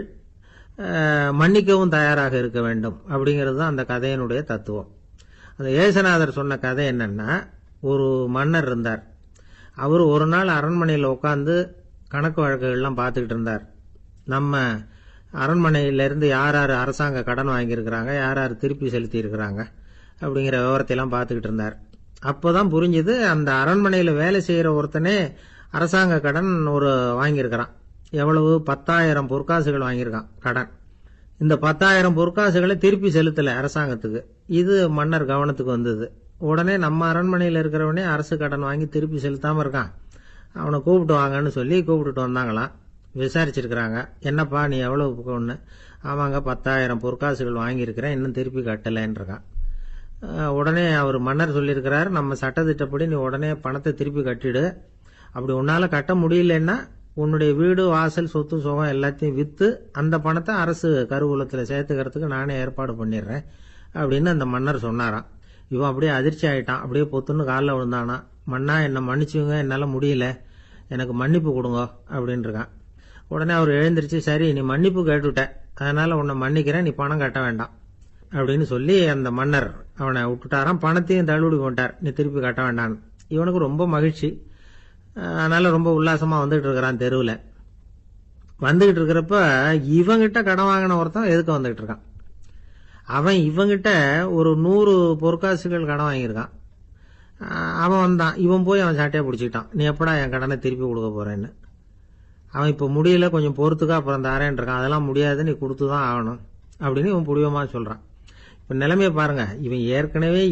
மன்னிக்கவும் தயாராக இருக்க வேண்டும் அப்படிங்கிறது தான் அந்த கதையினுடைய தத்துவம். அந்த இயேசுநாதர் சொன்ன கதை என்னன்னா, ஒரு மன்னர் இருந்தார். அவர் ஒரு நாள் அரண்மனையில் உட்காந்து கணக்கு வழக்குகள்லாம் பார்த்துக்கிட்டு இருந்தார். நம்ம அரண்மனையிலிருந்து யார் யார் அரசாங்க கடன் வாங்கியிருக்கிறாங்க, யார் யார் திருப்பி செலுத்தி இருக்கிறாங்க அப்படிங்கிற விவரத்தையெல்லாம் பார்த்துக்கிட்டு இருந்தார். அப்போதான் புரிஞ்சுது, அந்த அரண்மனையில் வேலை செய்கிற ஒருத்தனே அரசாங்க கடன் வாங்கியிருக்கிறான். எவ்வளவு? 10,000 பொற்காசுகள் வாங்கியிருக்கான் கடன். இந்த 10,000 பொற்காசுகளை திருப்பி செலுத்தலை அரசாங்கத்துக்கு. இது மன்னர் கவனத்துக்கு வந்தது. உடனே நம்ம அரண்மனையில் இருக்கிறவனே அரசு கடன் வாங்கி திருப்பி செலுத்தாம இருக்கான், அவனை கூப்பிட்டு வாங்கன்னு சொல்லி கூப்பிட்டுட்டு வந்தாங்களாம். விசாரிச்சிருக்கிறாங்க, என்னப்பா நீ எவ்வளவு ஒன்று? ஆமாங்க, 10,000 பொற்காசுகள் வாங்கியிருக்கிறேன், இன்னும் திருப்பி கட்டலைன்னு இருக்கான். உடனே அவர் மன்னர் சொல்லியிருக்கிறாரு, நம்ம சட்டத்திட்டப்படி நீ உடனே பணத்தை திருப்பி கட்டிடு. அப்படி உன்னால கட்ட முடியலன்னா உன்னுடைய வீடு, வாசல், சொத்து, சுகம் எல்லாத்தையும் வித்து அந்த பணத்தை அரசு கருவூலத்துல சேர்த்துக்கிறதுக்கு நானே ஏற்பாடு பண்ணிடுறேன் அப்படின்னு அந்த மன்னர் சொன்னாராம். இவன் அப்படியே அதிர்ச்சி ஆயிட்டான், அப்படியே பொத்துன்னு காலில் விழுந்தானா. மன்னா, என்ன மன்னிச்சுங்க, என்னால முடியல, எனக்கு மன்னிப்பு கொடுங்க அப்படின்னு இருக்கான். உடனே அவர் எழுந்திருச்சு, சரி நீ மன்னிப்பு கேட்டுட்ட, அதனால உன்னை மன்னிக்கிறேன், நீ பணம் கட்ட வேண்டாம் அப்படின்னு சொல்லி அந்த மன்னர் அவனை விட்டுட்டாராம். பணத்தையும் தள்ளுபடி போட்டார், நீ திருப்பி கட்ட வேண்டான்னு. இவனுக்கு ரொம்ப மகிழ்ச்சி, அதனால ரொம்ப உல்லாசமா வந்துட்டு இருக்கிறான். தெருவில் வந்துகிட்டு இருக்கிறப்ப இவங்கிட்ட கடன் வாங்கின ஒருத்தன் எதுக்கு வந்துகிட்டு இருக்கான். அவன் இவங்கிட்ட ஒரு 100 பொற்காசுகள் கடன் வாங்கியிருக்கான். அவன் வந்தான், இவன் போய் அவன் சாட்டையா பிடிச்சிக்கிட்டான், நீ எப்படா என் கடனை திருப்பி கொடுக்க போறேன்னு. அவன் இப்ப முடியல, கொஞ்சம் பொறுத்துக்கா, அப்புறம் தாரேன் இருக்கான். அதெல்லாம் முடியாது, நீ கொடுத்துதான் ஆகணும் அப்படின்னு இவன் புடிவமா சொல்றான். இப்ப நிலைமையை பாருங்க, இவன் ஏற்கனவே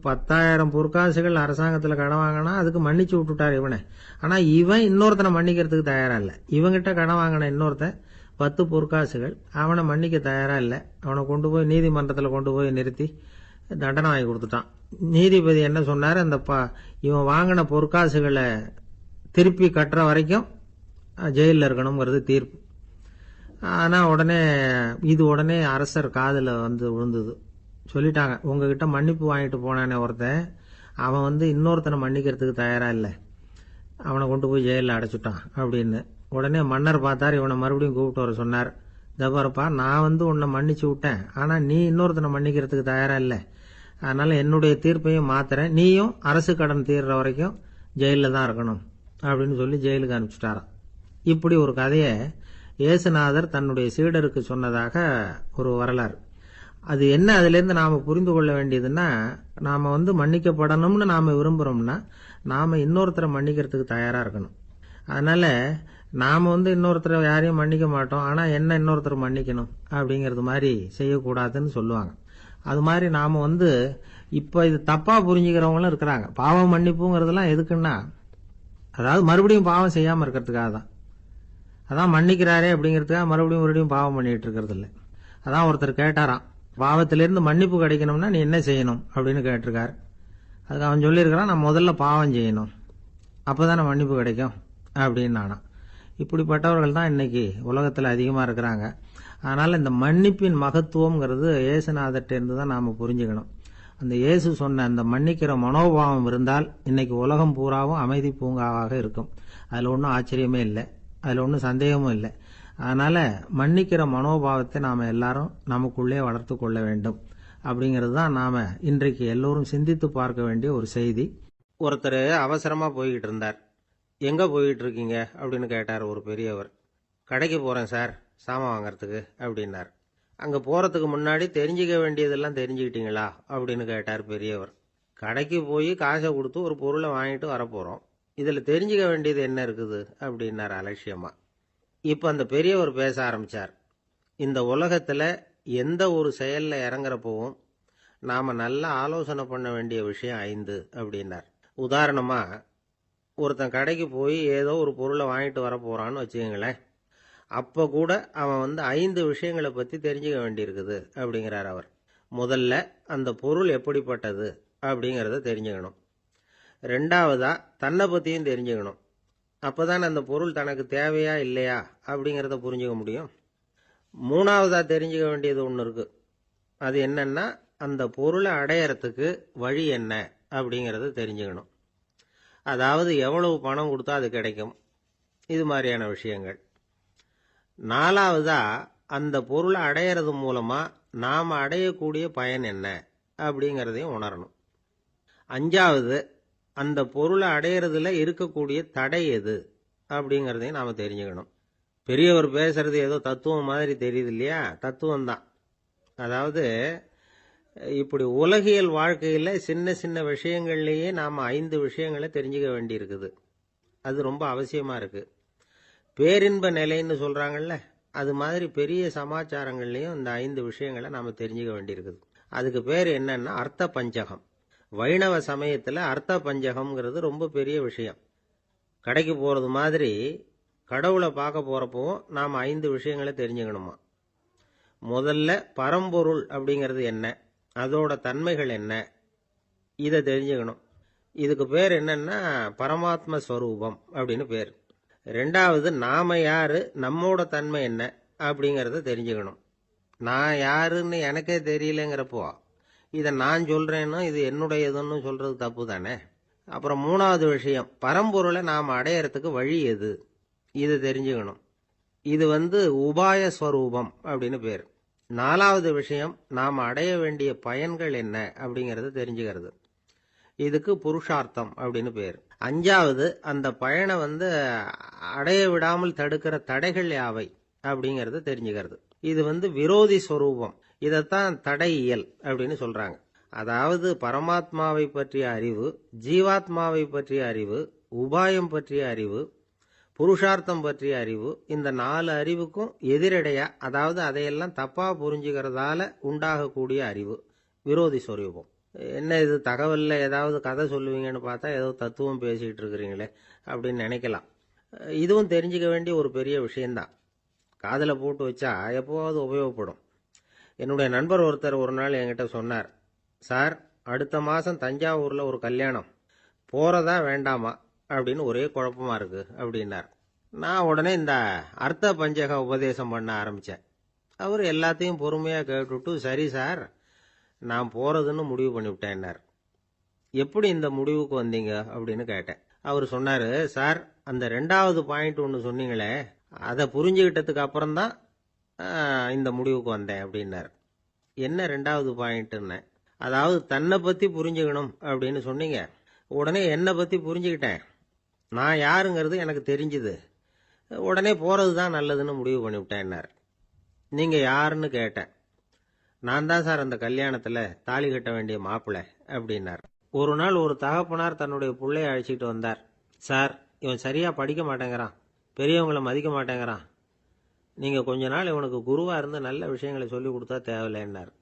10,000 பொற்காசுகள் அரசாங்கத்துல கடன் வாங்கினா அதுக்கு மன்னிச்சு விட்டுட்டார் இவனை. ஆனா இவன் இன்னொருத்தனை மன்னிக்கிறதுக்கு தயாரா இல்ல. இவங்கிட்ட கடன் வாங்கின இன்னொருத்தன் 10 பொற்காசுகள், அவனை மன்னிக்க தயாரா இல்ல. அவனை கொண்டு போய் நீதிமன்றத்துல கொண்டு போய் நிறுத்தி தண்டனை வாங்கி கொடுத்துட்டான். நீதிபதி என்ன சொன்னாரு, அந்த இவன் வாங்கின பொற்காசுகளை திருப்பி கட்டுற வரைக்கும் ஜெயிலில் இருக்கணுங்கிறது தீர்ப்பு. ஆனா உடனே அரசர் காதுல வந்து விழுந்தது. சொல்லிட்டாங்க, உங்ககிட்ட மன்னிப்பு வாங்கிட்டு போனானே ஒருத்தன், அவன் இன்னொருத்தனை மன்னிக்கிறதுக்கு தயாரா இல்ல, அவனை கொண்டு போய் ஜெயிலில் அடைச்சுட்டான் அப்படின்னு. உடனே மன்னர் பார்த்தார், இவனை மறுபடியும் கூப்பிட்டு வர சொன்னார். தபாரப்பா, நான் உன்னை மன்னிச்சு விட்டேன், ஆனா நீ இன்னொருத்தனை மன்னிக்கிறதுக்கு தயாரா இல்ல, அதனால என்னுடைய தீர்ப்பையும் மாத்துறேன், நீயும் அரசு கடன் தீர்ற வரைக்கும் ஜெயில தான் இருக்கணும் அப்படின்னு சொல்லி ஜெயிலுக்கு அனுப்பிச்சுட்டாராம். இப்படி ஒரு கதையை இயேசுநாதர் தன்னுடைய சீடருக்கு சொன்னதாக ஒரு வரலாறு. அது என்ன, அதுல இருந்து நாம புரிந்து கொள்ள வேண்டியதுன்னா, நாம மன்னிக்கப்படணும்னு நாம விரும்புறோம்னா நாம இன்னொருத்தரை மன்னிக்கிறதுக்கு தயாரா இருக்கணும். அதனால நாம இன்னொருத்தரை யாரையும் மன்னிக்க மாட்டோம், ஆனா என்ன இன்னொருத்தர் மன்னிக்கணும் அப்படிங்கறது மாதிரி செய்யக்கூடாதுன்னு சொல்லுவாங்க. அது மாதிரி நாம இப்ப இது தப்பா புரிஞ்சுக்கிறவங்களும் இருக்கிறாங்க. பாவம் மன்னிப்புங்கிறதுலாம் எதுக்குன்னா, அதாவது மறுபடியும் பாவம் செய்யாம இருக்கிறதுக்காக தான். அதான் மன்னிக்கிறாரே அப்படிங்கிறதுக்காக மறுபடியும் பாவம் பண்ணிட்டு இருக்கிறது இல்லை. அதான் ஒருத்தர் கேட்டாராம், பாவத்திலிருந்து மன்னிப்பு கிடைக்கணும்னா நீ என்ன செய்யணும் அப்படின்னு கேட்டிருக்காரு. அதுக்கு அவன் சொல்லியிருக்கிறான், நான் முதல்ல பாவம் செய்யணும், அப்பதானே மன்னிப்பு கிடைக்கும் அப்படின்னு நானா. இப்படிப்பட்டவர்கள் தான் இன்னைக்கு உலகத்துல அதிகமா இருக்கிறாங்க. அதனால இந்த மன்னிப்பின் மகத்துவம்ங்கிறது இயேசுநாதர்ட்ட இருந்து தான் நாம புரிஞ்சுக்கணும். அந்த இயேசு சொன்ன அந்த மன்னிக்கிற மனோபாவம் இருந்தால் இன்னைக்கு உலகம் பூராவும் அமைதி பூங்காவாக இருக்கும். அதுல ஒன்றும் ஆச்சரியமே இல்லை, அதுல ஒன்றும் சந்தேகமும் இல்லை. அதனால மன்னிக்கிற மனோபாவத்தை நாம எல்லாரும் நமக்குள்ளே வளர்த்து கொள்ள வேண்டும் அப்படிங்கிறது தான் நாம இன்றைக்கு எல்லோரும் சிந்தித்து பார்க்க வேண்டிய ஒரு செய்தி. ஒருத்தர் அவசரமா போய்கிட்டு இருந்தார். எங்க போயிட்டு இருக்கீங்க அப்படின்னு கேட்டார் ஒரு பெரியவர். கடைக்கு போறேன் சார், சாமான் வாங்கறதுக்கு அப்படின்னார். அங்க போறதுக்கு முன்னாடி தெரிஞ்சுக்க வேண்டியதெல்லாம் தெரிஞ்சுக்கிட்டீங்களா அப்படின்னு கேட்டார் பெரியவர். கடைக்கு போய் காசை கொடுத்து ஒரு பொருளை வாங்கிட்டு வரப்போறோம், இதுல தெரிஞ்சுக்க வேண்டியது என்ன இருக்குது அப்படின்னார் அலட்சியமா. இப்ப அந்த பெரியவர் பேச ஆரம்பிச்சார். இந்த உலகத்துல எந்த ஒரு செயல்ல இறங்குறப்பவும் நாம நல்லா ஆலோசனை பண்ண வேண்டிய விஷயம் 5 அப்படின்னார். உதாரணமா, ஒருத்தன் கடைக்கு போய் ஏதோ ஒரு பொருளை வாங்கிட்டு வர போறான்னு வச்சுக்கங்களேன். அப்ப கூட அவன் 5 விஷயங்களை பத்தி தெரிஞ்சுக்க வேண்டியிருக்குது அப்படிங்கிறார் அவர். முதல்ல அந்த பொருள் எப்படிப்பட்டது அப்படிங்கறத தெரிஞ்சுக்கணும். 2வதா தன்னை பத்தியும் தெரிஞ்சுக்கணும். அப்பதான் அந்த பொருள் தனக்கு தேவையா இல்லையா அப்படிங்கறத புரிஞ்சுக்க முடியும். 3வதா தெரிஞ்சுக்க வேண்டியது ஒண்ணு இருக்கு. அது என்னன்னா, அந்த பொருளை அடையறதுக்கு வழி என்ன அப்படிங்கறத தெரிஞ்சுக்கணும். அதாவது எவ்வளவு பணம் கொடுத்தா அது கிடைக்கும், இது மாதிரியான விஷயங்கள். 4வதா அந்த பொருளை அடையறது மூலமா நாம அடையக்கூடிய பயன் என்ன அப்படிங்கறதையும் உணரணும். 5வது அந்த பொருளை அடையறதுல இருக்கக்கூடிய தடை எது அப்படிங்கறதையும் நாம தெரிஞ்சுக்கணும். பெரியவர் பேசுறது ஏதோ தத்துவம் மாதிரி தெரியுது இல்லையா? தத்துவம் தான். அதாவது இப்படி உலகியல் வாழ்க்கையில சின்ன சின்ன விஷயங்கள்லயே நாம 5 விஷயங்களை தெரிஞ்சுக்க வேண்டி இருக்குது. அது ரொம்ப அவசியமா இருக்கு. பேரின்ப நிலைன்னு சொல்றாங்கல்ல, அது மாதிரி பெரிய சமாச்சாரங்கள்லயும் இந்த 5 விஷயங்களை நாம தெரிஞ்சுக்க வேண்டி இருக்குது. அதுக்கு பேர் என்னன்னா அர்த்த பஞ்சகம். வைணவ சமயத்துல அர்த்த பஞ்சகம்ங்கிறது ரொம்ப பெரிய விஷயம். கடைக்கு போறது மாதிரி கடவுளை பார்க்க போறப்போ நாம 5 விஷயங்களை தெரிஞ்சுக்கணுமா. முதல்ல பரம்பொருள் அப்படிங்கிறது என்ன, அதோட தன்மைகள் என்ன, இதை தெரிஞ்சுக்கணும். இதுக்கு பேர் என்னன்னா பரமாத்ம ஸ்வரூபம் அப்படின்னு பேர். 2வது நாம யாரு, நம்மோட தன்மை என்ன அப்படிங்கறத தெரிஞ்சுக்கணும். நான் யாருன்னு எனக்கே தெரியலங்கிறப்போ இதை நான் சொல்றேன்னு இது என்னுடையதுன்னு சொல்றது தப்பு தானே. அப்புறம் 3வது விஷயம், பரம்பொருளை நாம அடையறதுக்கு வழி எது, இது தெரிஞ்சுக்கணும். இது உபாய ஸ்வரூபம் அப்படின்னு பேர். 4வது விஷயம், நாம அடைய வேண்டிய பயன்கள் என்ன அப்படிங்கறது தெரிஞ்சுக்கிறது. இதுக்கு புருஷார்த்தம் அப்படின்னு பேர். 5வது அந்த பயனை அடைய விடாமல் தடுக்கிற தடைகள் யாவை அப்படிங்கறத தெரிஞ்சுக்கிறது. இது விரோதி ஸ்வரூபம். இதைத்தான் தடையியல் அப்படின்னு சொல்றாங்க. அதாவது பரமாத்மாவை பற்றிய அறிவு, ஜீவாத்மாவை பற்றிய அறிவு, உபாயம் பற்றிய அறிவு, புருஷார்த்தம் பற்றிய அறிவு, இந்த 4 அறிவுக்கும் எதிரடையா, அதாவது அதையெல்லாம் தப்பா புரிஞ்சுக்கிறதால உண்டாகக்கூடிய அறிவு விரோதி ஸ்வரூபம். என்ன இது தகவல்ல ஏதாவது கதை சொல்லுவீங்கன்னு பார்த்தா ஏதோ தத்துவம் பேசிக்கிட்டு இருக்கிறீங்களே அப்படின்னு நினைக்கலாம். இதுவும் தெரிஞ்சுக்க வேண்டிய ஒரு பெரிய விஷயம்தான். காதில் போட்டு வச்சா எப்போவாவது உபயோகப்படும். என்னுடைய நண்பர் ஒருத்தர் ஒரு நாள் என்கிட்ட சொன்னார், சார் அடுத்த மாதம் தஞ்சாவூரில் ஒரு கல்யாணம், போகிறதா வேண்டாமா அப்படின்னு ஒரே குழப்பமா இருக்கு அப்படின்னார். நான் உடனே இந்த அர்த்த பஞ்சக உபதேசம் பண்ண ஆரம்பித்தேன். அவர் எல்லாத்தையும் பொறுமையாக கேட்டுவிட்டு, சரி சார் நான் போகிறதுன்னு முடிவு பண்ணிவிட்டேன்னார். எப்படி இந்த முடிவுக்கு வந்தீங்க அப்படின்னு கேட்டேன். அவர் சொன்னார், சார் அந்த 2வது பாயிண்ட் ஒன்று சொன்னீங்களே, அதை புரிஞ்சுக்கிட்டதுக்கு அப்புறம்தான் இந்த முடிவுக்கு வந்தேன் அப்படின்னார். என்ன 2வது பாயிண்ட்னு? அதாவது தன்னை பற்றி புரிஞ்சுக்கணும் அப்படின்னு சொன்னீங்க. உடனே என்னை பற்றி புரிஞ்சுக்கிட்டேன், நான் யாருங்கிறது எனக்கு தெரிஞ்சுது, உடனே போகிறது தான் நல்லதுன்னு முடிவு பண்ணிவிட்டேன்னார். நீங்கள் யாருன்னு கேட்டேன். நான் தான் சார் அந்த கல்யாணத்தில் தாலி கட்ட வேண்டிய மாப்பிள்ளை அப்படின்னார். ஒரு நாள் ஒரு தகப்பனார் தன்னுடைய பிள்ளைய அழைச்சிட்டு வந்தார். சார் இவன் சரியாக படிக்க மாட்டேங்கிறான், பெரியவங்களை மதிக்க மாட்டேங்கிறான், நீங்கள் கொஞ்ச நாள் இவனுக்கு குருவாக இருந்து நல்ல விஷயங்களை சொல்லி கொடுத்தா தேவையில்லைன்னார்.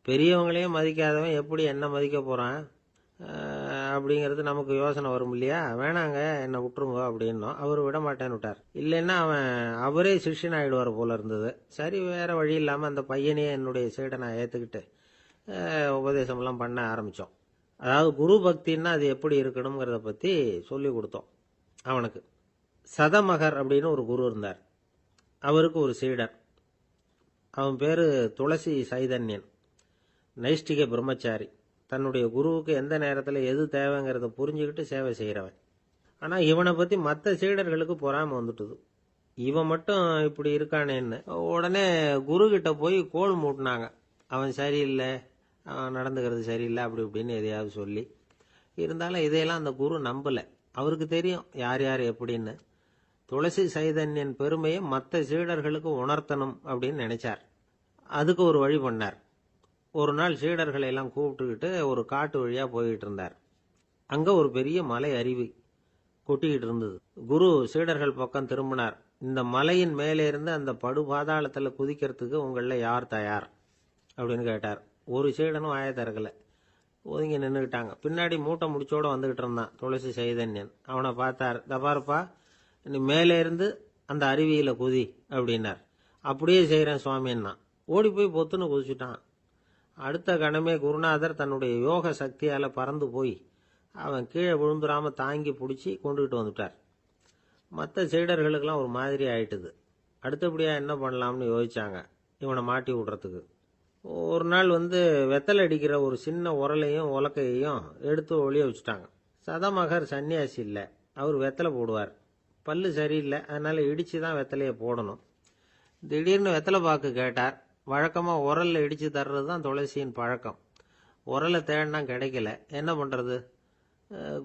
பெரியவங்களையும் மதிக்காதவன் எப்படி என்ன மதிக்க போகிறான் அப்படிங்கிறது நமக்கு யோசனை வரும் இல்லையா? வேணாங்க என்னை விட்டுருங்க அப்படின்னோம். அவர் விட மாட்டேன்னு விட்டார். இல்லைன்னா அவரே சிஷ்யன் ஆகிடுவார் போல இருந்தது. சரி வேற வழி இல்லாமல் அந்த பையனையே என்னுடைய சீடை நான் ஏற்றுக்கிட்டு உபதேசம்லாம் பண்ண ஆரம்பித்தோம். அதாவது குரு பக்தின்னா அது எப்படி இருக்கணுங்கிறத பற்றி சொல்லி கொடுத்தோம் அவனுக்கு. சதமகர் அப்படின்னு ஒரு குரு இருந்தார். அவருக்கு ஒரு சீடர். அவன் பேர் துளசி சைதன்யன், நைஷ்டிக பிரம்மச்சாரி. தன்னுடைய குருவுக்கு எந்த நேரத்தில் எது தேவைங்கிறத புரிஞ்சுக்கிட்டு சேவை செய்கிறவன். ஆனால் இவனை பற்றி மற்ற சீடர்களுக்கு பொறாமை வந்துட்டுது. இவன் மட்டும் இப்படி இருக்கானேன்னு உடனே குரு கிட்ட போய் கோல் மூட்டினாங்க. அவன் சரியில்லை, அவன் நடந்துக்கிறது சரியில்லை அப்படி இப்படின்னு எதையாவது சொல்லி. இருந்தாலும் இதையெல்லாம் அந்த குரு நம்பலை. அவருக்கு தெரியும் யார் யார் எப்படின்னு. துளசி சைதன்யன் பெருமையை மற்ற சீடர்களுக்கு உணர்த்தணும் அப்படின்னு நினைச்சார். அதுக்கு ஒரு வழி பண்ணார். ஒரு நாள் சீடர்களை எல்லாம் கூப்பிட்டுக்கிட்டு ஒரு காட்டு வழியா போய்கிட்டு இருந்தார். அங்க ஒரு பெரிய மலை அருவி கொட்டிக்கிட்டு இருந்தது. குரு சீடர்கள் பக்கம் திரும்பினார். இந்த மலையின் மேலே இருந்து அந்த படுபாதாளத்தில் குதிக்கிறதுக்கு உங்கள யார் தயார் அப்படின்னு கேட்டார். ஒரு சீடனும் ஆய திறக்கல, ஒதுங்கி நின்றுக்கிட்டாங்க. பின்னாடி மூட்டை முடிச்சோட வந்துகிட்டு இருந்தான் துளசி சைதன்யன். அவனை பார்த்தார். தபாருப்பா, நீ மேலே இருந்து அந்த அருவியில குதி அப்படின்னார். அப்படியே செய்கிறேன் சுவாமின்னா ஓடி போய் பொத்துன்னு குதிச்சுட்டான். அடுத்த கணமே குருநாதர் தன்னுடைய யோக சக்தியால் பறந்து போய் அவன் கீழே விழுந்துடாம தாங்கி பிடிச்சி கொண்டுகிட்டு வந்துட்டார். மற்ற சீடர்களுக்கெல்லாம் ஒரு மாதிரி ஆயிட்டுது. அடுத்தபடியாக என்ன பண்ணலாம்னு யோசிச்சாங்க இவனை மாட்டி விடுறதுக்கு. ஒரு நாள் வெத்தலை அடிக்கிற ஒரு சின்ன உரலையும் உலக்கையையும் எடுத்து ஒளிய வச்சுட்டாங்க. சதமகர் சன்னியாசி இல்லை, அவர் வெத்தலை போடுவார். பல்லு சரியில்லை, அதனால இடிச்சு தான் வெத்தலையை போடணும். திடீர்னு வெத்தலை பாக்கு கேட்டார். வழக்கமாக உரலில் இடித்து தர்றது தான் துளசியின் பழக்கம். உரலை தேடினா கிடைக்கல, என்ன பண்ணுறது?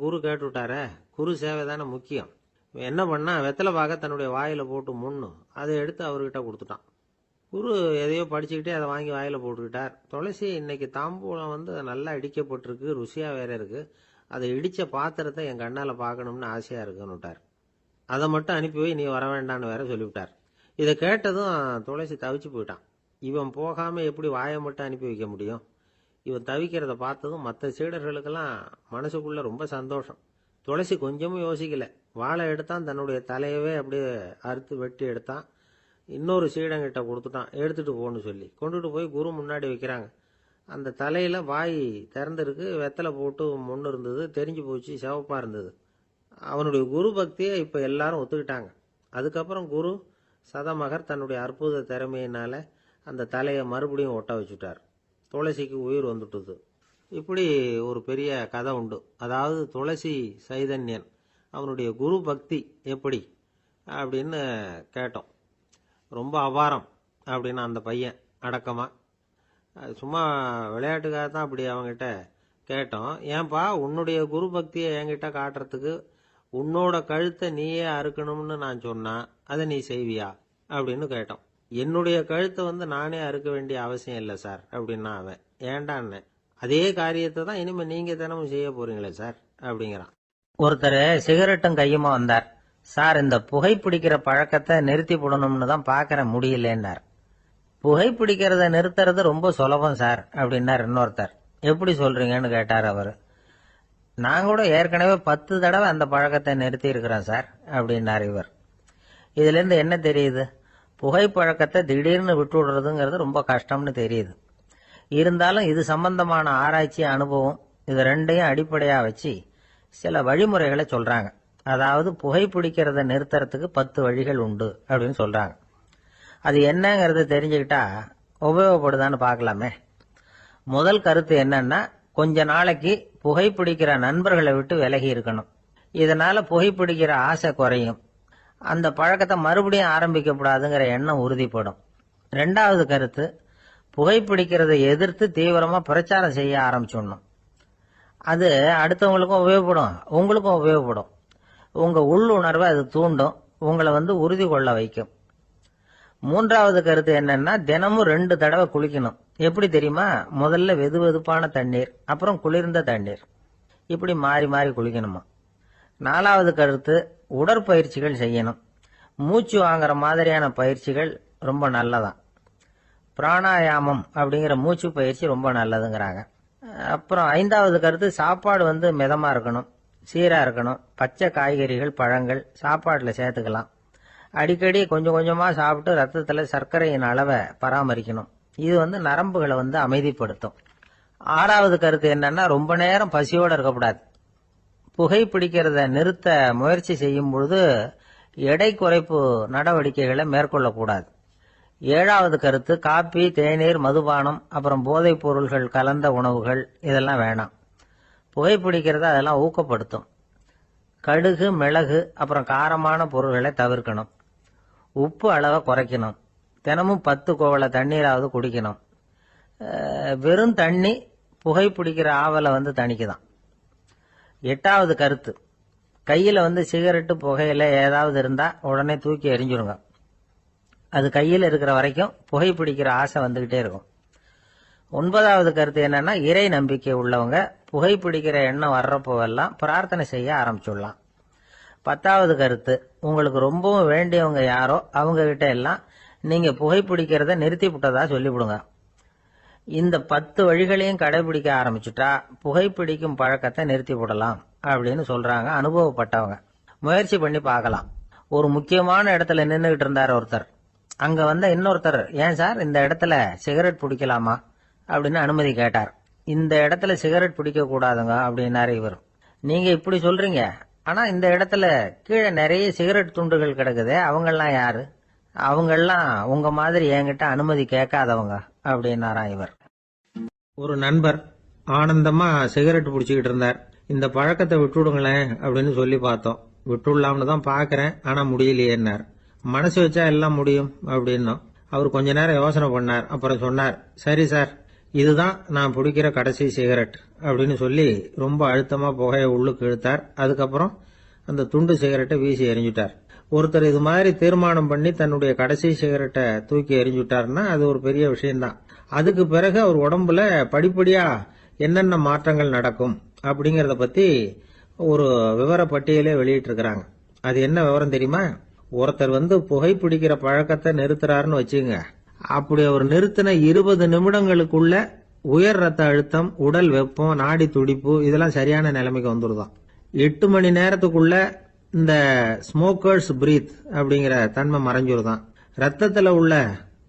குரு கேட்டுவிட்டார, குரு சேவை தானே முக்கியம். என்ன பண்ணா, வெத்தலை பாக்க தன்னுடைய வாயில் போட்டு முன்னும் அதை எடுத்து அவர்கிட்ட கொடுத்துட்டான். குரு எதையோ படிச்சுக்கிட்டே அதை வாங்கி வாயில் போட்டுக்கிட்டார். துளசி இன்னைக்கு தாம்பூலம் நல்லா இடிக்கப்பட்டிருக்கு, ருசியாக வேற இருக்கு, அதை இடித்த பாத்திரத்தை என் கண்ணால் பார்க்கணும்னு ஆசையாக இருக்குன்னு விட்டார். அதை மட்டும் அனுப்பி போய் நீ வர வேண்டான்னு வேற சொல்லிவிட்டார். இதை கேட்டதும் துளசி தவிச்சு போயிட்டான். இவன் போகாமல் எப்படி வாயை மட்டும் அனுப்பி வைக்க முடியும்? இவன் தவிக்கிறத பார்த்ததும் மற்ற சீடர்களுக்கெல்லாம் மனசுக்குள்ள ரொம்ப சந்தோஷம். துளசி கொஞ்சமும் யோசிக்கல, வாழை எடுத்தான், தன்னுடைய தலையவே அப்படியே அறுத்து வெட்டி எடுத்தான். இன்னொரு சீடங்கிட்ட கொடுத்துட்டான், எடுத்துட்டு போன்னு சொல்லி. கொண்டுட்டு போய் குரு முன்னாடி வைக்கிறாங்க. அந்த தலையில வாய் திறந்திருக்கு, வெத்தலை போட்டு முன்னு இருந்தது, தெரிஞ்சு போச்சு, சிவப்பா இருந்தது. அவனுடைய குரு பக்தியை இப்ப எல்லாரும் ஒத்துக்கிட்டாங்க. அதுக்கப்புறம் குரு சதமகர் தன்னுடைய அற்புத திறமையினால அந்த தலையை மறுபடியும் ஒட்ட வச்சுட்டார். துளசிக்கு உயிர் வந்துட்டுது. இப்படி ஒரு பெரிய கதை உண்டு. அதாவது துளசி சைதன்யன் அவனுடைய குரு பக்தி எப்படி அப்படின்னு கேட்டோம். ரொம்ப அபாரம் அப்படின்னு அந்த பையன் அடக்கமா, சும்மா விளையாட்டுக்காக தான் அப்படி அவங்ககிட்ட கேட்டோம். ஏன்பா உன்னுடைய குரு பக்தியை என்கிட்ட காட்டுறதுக்கு உன்னோட கழுத்தை நீயே அறுக்கணும்னு நான் சொன்னா அதை நீ செய்வியா அப்படின்னு கேட்டோம். என்னுடைய கழுத்தை வந்து நானே அறுக்க வேண்டிய அவசியம் இல்லை சார் அப்படின்னா அவன். ஏண்டான்னு. அதே காரியத்தை தான் இனிமே நீங்க தினமும் செய்ய போறீங்களே சார் அப்படிங்கிறான். ஒருத்தர் சிகரெட்டும் கையுமா வந்தார். சார், இந்த புகைப்பிடிக்கிற பழக்கத்தை நிறுத்தி போடணும்னு தான் பாக்குற முடியலன்னார். புகைப்பிடிக்கிறத நிறுத்துறது ரொம்ப சுலபம் சார் அப்படின்னார் இன்னொருத்தர். எப்படி சொல்றீங்கன்னு கேட்டார் அவரு. நான் கூட ஏற்கனவே 10 தடவை அந்த பழக்கத்தை நிறுத்தி இருக்கிறேன் சார் அப்படின்னார் இவர். இதுல இருந்து என்ன தெரியுது? புகைப்பழக்கத்தை திடீர்னு விட்டு விடுறதுங்கிறது ரொம்ப கஷ்டம்னு தெரியுது. இருந்தாலும் இது சம்பந்தமான ஆராய்ச்சி, அனுபவம் இது ரெண்டையும் அடிப்படையா வச்சு சில வழிமுறைகளை சொல்றாங்க. அதாவது புகைப்பிடிக்கிறத நிறுத்துறதுக்கு 10 வழிகள் உண்டு அப்படின்னு சொல்றாங்க. அது என்னங்கிறது தெரிஞ்சுக்கிட்டா உபயோகப்படுதான்னு பார்க்கலாமே. முதல் கருத்து என்னன்னா, கொஞ்ச நாளைக்கு புகைப்பிடிக்கிற நண்பர்களை விட்டு விலகி இருக்கணும். இதனால புகைப்பிடிக்கிற ஆசை குறையும். அந்த பழக்கத்தை மறுபடியும் ஆரம்பிக்கப்படாதுங்கிற எண்ணம் உறுதிப்படும். 2வது கருத்து, புகைப்பிடிக்கிறதை எதிர்த்து தீவிரமா பிரச்சாரம் செய்ய ஆரம்பிச்சிடணும். அது அடுத்தவங்களுக்கும் உபயோகப்படும், உங்களுக்கும் உபயோகப்படும். உங்க உள்ளுணர்வை அது தூண்டும், உங்களை வந்து உறுதி கொள்ள வைக்கும். 3வது கருத்து என்னன்னா, தினமும் 2 தடவை குளிக்கணும். எப்படி தெரியுமா? முதல்ல வெது வெதுப்பான தண்ணீர், அப்புறம் குளிர்ந்த தண்ணீர், இப்படி மாறி மாறி குளிக்கணுமா. 4வது கருத்து, உடற்பயிற்சிகள் செய்யணும். மூச்சு வாங்குற மாதிரியான பயிற்சிகள் ரொம்ப நல்லதான். பிராணாயாமம் அப்படிங்கிற மூச்சு பயிற்சி ரொம்ப நல்லதுங்கிறாங்க. அப்புறம் 5வது கருத்து, சாப்பாடு வந்து மிதமா இருக்கணும், சீரா இருக்கணும். பச்சை காய்கறிகள், பழங்கள் சாப்பாட்டுல சேர்த்துக்கலாம். அடிக்கடி கொஞ்சம் கொஞ்சமா சாப்பிட்டு ரத்தத்துல சர்க்கரையின் அளவை பராமரிக்கணும். இது வந்து நரம்புகளை வந்து அமைதிப்படுத்தும். 6வது கருத்து என்னன்னா, ரொம்ப நேரம் பசியோட இருக்கக்கூடாது. புகைப்பிடிக்கிறத நிறுத்த முயற்சி செய்யும் பொழுது எடை குறைப்பு நடவடிக்கைகளை மேற்கொள்ளக்கூடாது. 7வது கருத்து, காப்பி, தேநீர், மதுபானம், அப்புறம் போதைப் பொருள்கள் கலந்த உணவுகள் இதெல்லாம் வேணாம். புகைப்பிடிக்கிறத அதெல்லாம் ஊக்கப்படுத்தும். கடுகு, மிளகு, அப்புறம் காரமான பொருள்களை தவிர்க்கணும். உப்பு அளவை குறைக்கணும். தினமும் 10 கோவள தண்ணீராவது குடிக்கணும். வெறும் தண்ணி புகைப்பிடிக்கிற ஆவலை வந்து தணிக்குதான். 8வது கருத்து, கையில வந்து சிகரெட்டு, புகையில ஏதாவது இருந்தா உடனே தூக்கி எறிஞ்சிருங்க. அது கையில் இருக்கிற வரைக்கும் புகைப்பிடிக்கிற ஆசை வந்துகிட்டே இருக்கும். 9வது கருத்து என்னன்னா, இறை நம்பிக்கை உள்ளவங்க புகைப்பிடிக்கிற எண்ணம் வர்றப்போவெல்லாம் பிரார்த்தனை செய்ய ஆரம்பிச்சுடலாம். 10வது கருத்து, உங்களுக்கு ரொம்பவும் வேண்டியவங்க யாரோ அவங்க கிட்ட எல்லாம் நீங்க புகைப்பிடிக்கிறத நிறுத்தி விட்டதா சொல்லிவிடுங்க. இந்த 10 வழிகளையும் கடைபிடிக்க ஆரம்பிச்சுட்டா புகைப்பிடிக்கும் பழக்கத்தை நிறுத்தி விடலாம் அப்படின்னு சொல்றாங்க அனுபவப்பட்டவங்க. முயற்சி பண்ணி பார்க்கலாம். ஒரு முக்கியமான இடத்துல நின்றுகிட்டு இருந்தார் ஒருத்தர். அங்க வந்த இன்னொருத்தர், ஏன் சார் இந்த இடத்துல சிகரெட் பிடிக்கலாமா அப்படின்னு அனுமதி கேட்டார். இந்த இடத்துல சிகரெட் பிடிக்க கூடாதுங்க அப்படின்னாரு இவர். நீங்க இப்படி சொல்றீங்க, ஆனா இந்த இடத்துல கீழே நிறைய சிகரெட் துண்டுகள் கிடக்குதே, அவங்கெல்லாம் யாரு? அவங்கெல்லாம் உங்க மாதிரி என்கிட்ட அனுமதி கேட்காதவங்க அப்படின்னாராம் இவர். ஒரு நண்பர் ஆனந்தமா சிகரெட் பிடிச்சிக்கிட்டு இருந்தார். இந்த பழக்கத்தை விட்டுடுங்களேன் அப்படின்னு சொல்லி பார்த்தோம். விட்டுடலாம்னு தான் பாக்குறேன், ஆனா முடியலையேன்னார். மனசு வச்சா எல்லாம் முடியும் அப்படின்னும். அவர் கொஞ்ச நேரம் யோசனை பண்ணார். அப்புறம் சொன்னார், சரி சார், இதுதான் நான் பிடிக்கிற கடைசி சிகரெட் அப்படின்னு சொல்லி ரொம்ப அழுத்தமா புகையை உள்ளுக்கு இழுத்தார். அதுக்கப்புறம் அந்த துண்டு சிகரெட்டை வீசி எறிஞ்சுட்டார். ஒருத்தர் இது மாதிரி தீர்மானம் பண்ணி தன்னுடைய கடைசி சிகரெட்டை தூக்கி எறிஞ்சுட்டாருன்னா அது ஒரு பெரிய விஷயம்தான். அதுக்கு பிறகு அவர் உடம்புல படிப்படியா என்னென்ன மாற்றங்கள் நடக்கும் அப்படிங்கறத பத்தி ஒரு விவர பட்டியலே வெளியிட்டு இருக்கிறாங்க. அது என்ன விவரம் தெரியுமா? ஒருத்தர் வந்து புகைப்பிடிக்கிற பழக்கத்தை நிறுத்துறாருன்னு வச்சுங்க. அப்படி அவர் நிறுத்தின 20 நிமிடங்களுக்குள்ள உயர் ரத்த அழுத்தம், உடல் வெப்பம், நாடி துடிப்பு இதெல்லாம் சரியான நிலைமைக்கு வந்துருதான். 8 மணி நேரத்துக்குள்ள இந்த ஸ்மோக்கர்ஸ் பிரீத் அப்படிங்கிற தன்மை மறைஞ்சிருதான். ரத்தத்துல உள்ள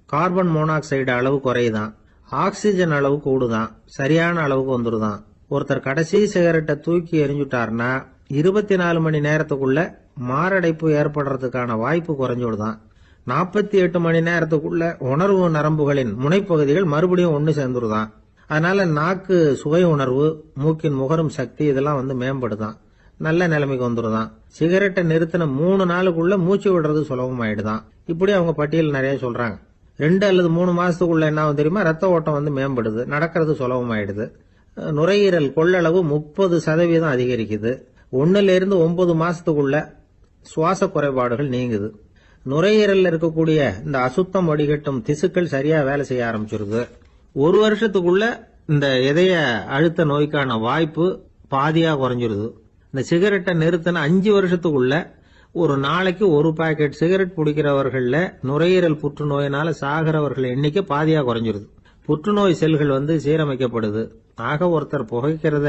கார்பன் மோனாக்சைடு அளவு குறையுதான். ஆக்சிஜன் அளவு கூடுதான். சரியான அளவுக்கு வந்துருதான். ஒருத்தர் கடைசி சிகரெட்டை தூக்கி எறிஞ்சுட்டாருன்னா 24 மணி நேரத்துக்குள்ள மாரடைப்பு ஏற்படுறதுக்கான வாய்ப்பு குறைஞ்சுடுதான். 48 மணி நேரத்துக்குள்ள உணர்வு நரம்புகளின் முனைப்பகுதிகள் மறுபடியும் ஒன்னு சேர்ந்துருதான். அதனால நாக்கு சுவை உணர்வு, மூக்கின் முகரும் சக்தி இதெல்லாம் வந்து மேம்படுதான். நல்ல நிலைமைக்கு வந்துருதான். சிகரெட்டை நிறுத்தின 3 நாளுக்குள்ள மூச்சு விடுறது சுலபமாயிடுதான். இப்படி அவங்க பட்டியல் நிறைய சொல்றாங்க. 2 அல்லது 3 மாசத்துக்குள்ள என்ன ஆகும் தெரியுமா? ரத்த ஓட்டம் வந்து மேம்படுது, நடக்கிறது சுலபமாயிடுது. நுரையீரல் கொள்ளளவு 30% அதிகரிக்குது. 1 to 9 மாசத்துக்குள்ள சுவாச குறைபாடுகள் நீங்குது. நுரையீரல்ல இருக்கக்கூடிய இந்த அசுத்தம் வடிகட்டும் திசுக்கள் சரியா வேலை செய்ய ஆரம்பிச்சிருது. ஒரு வருஷத்துக்குள்ள இந்த இதய அழுத்த நோய்க்கான வாய்ப்பு பாதியா குறைஞ்சிருது. இந்த சிகரெட்டை நிறுத்தின 5 வருஷத்துக்குள்ள ஒரு நாளைக்கு ஒரு பாக்கெட் சிகரெட் பிடிக்கிறவர்கள்ல நுரையீரல் புற்றுநோயினால சாகிறவர்கள் எண்ணிக்கை பாதியா குறைஞ்சிருது. புற்றுநோய் செல்கள் சீரமைக்கப்படுது. ஆக ஒருத்தர் புகைக்கிறத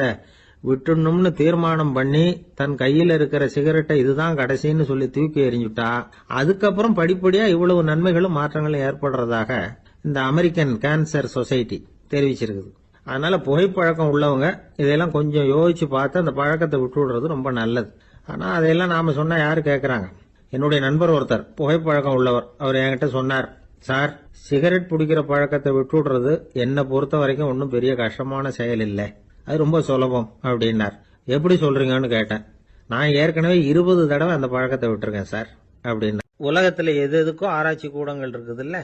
விட்டுணும்னு தீர்மானம் பண்ணி தன் கையில இருக்கிற சிகரெட்டை இதுதான் கடைசின்னு சொல்லி தூக்கி எறிஞ்சுட்டா அதுக்கப்புறம் படிப்படியா இவ்வளவு நன்மைகளும் மாற்றங்களும் ஏற்படுறதாக இந்த அமெரிக்கன் கேன்சர் சொசைட்டி தெரிவிச்சிருக்குது. அதனால புகைப்பழக்கம் உள்ளவங்க இதெல்லாம் கொஞ்சம் யோசிச்சு பார்த்து அந்த பழக்கத்தை விட்டு விடுறது ரொம்ப நல்லது. ஆனா அதையெல்லாம் நாம சொன்னா யாரு கேட்கறாங்க? என்னுடைய நண்பர் ஒருத்தர் புகைப்பழக்கம் உள்ளவர், அவர் என்கிட்ட சொன்னார், சார், சிகரெட் பிடிக்கிற பழக்கத்தை விட்டு விடுறது என்னை பொறுத்த வரைக்கும் ஒன்றும் பெரிய கஷ்டமான செயல் இல்லை, அது ரொம்ப சுலபம் அப்படின்னார். எப்படி சொல்றீங்கன்னு கேட்டேன். நான் ஏற்கனவே 20 தடவை அந்த பழக்கத்தை விட்டுருக்கேன் சார் அப்படின்னா. உலகத்துல எது எதுக்கும் ஆராய்ச்சி கூடங்கள் இருக்குது இல்ல,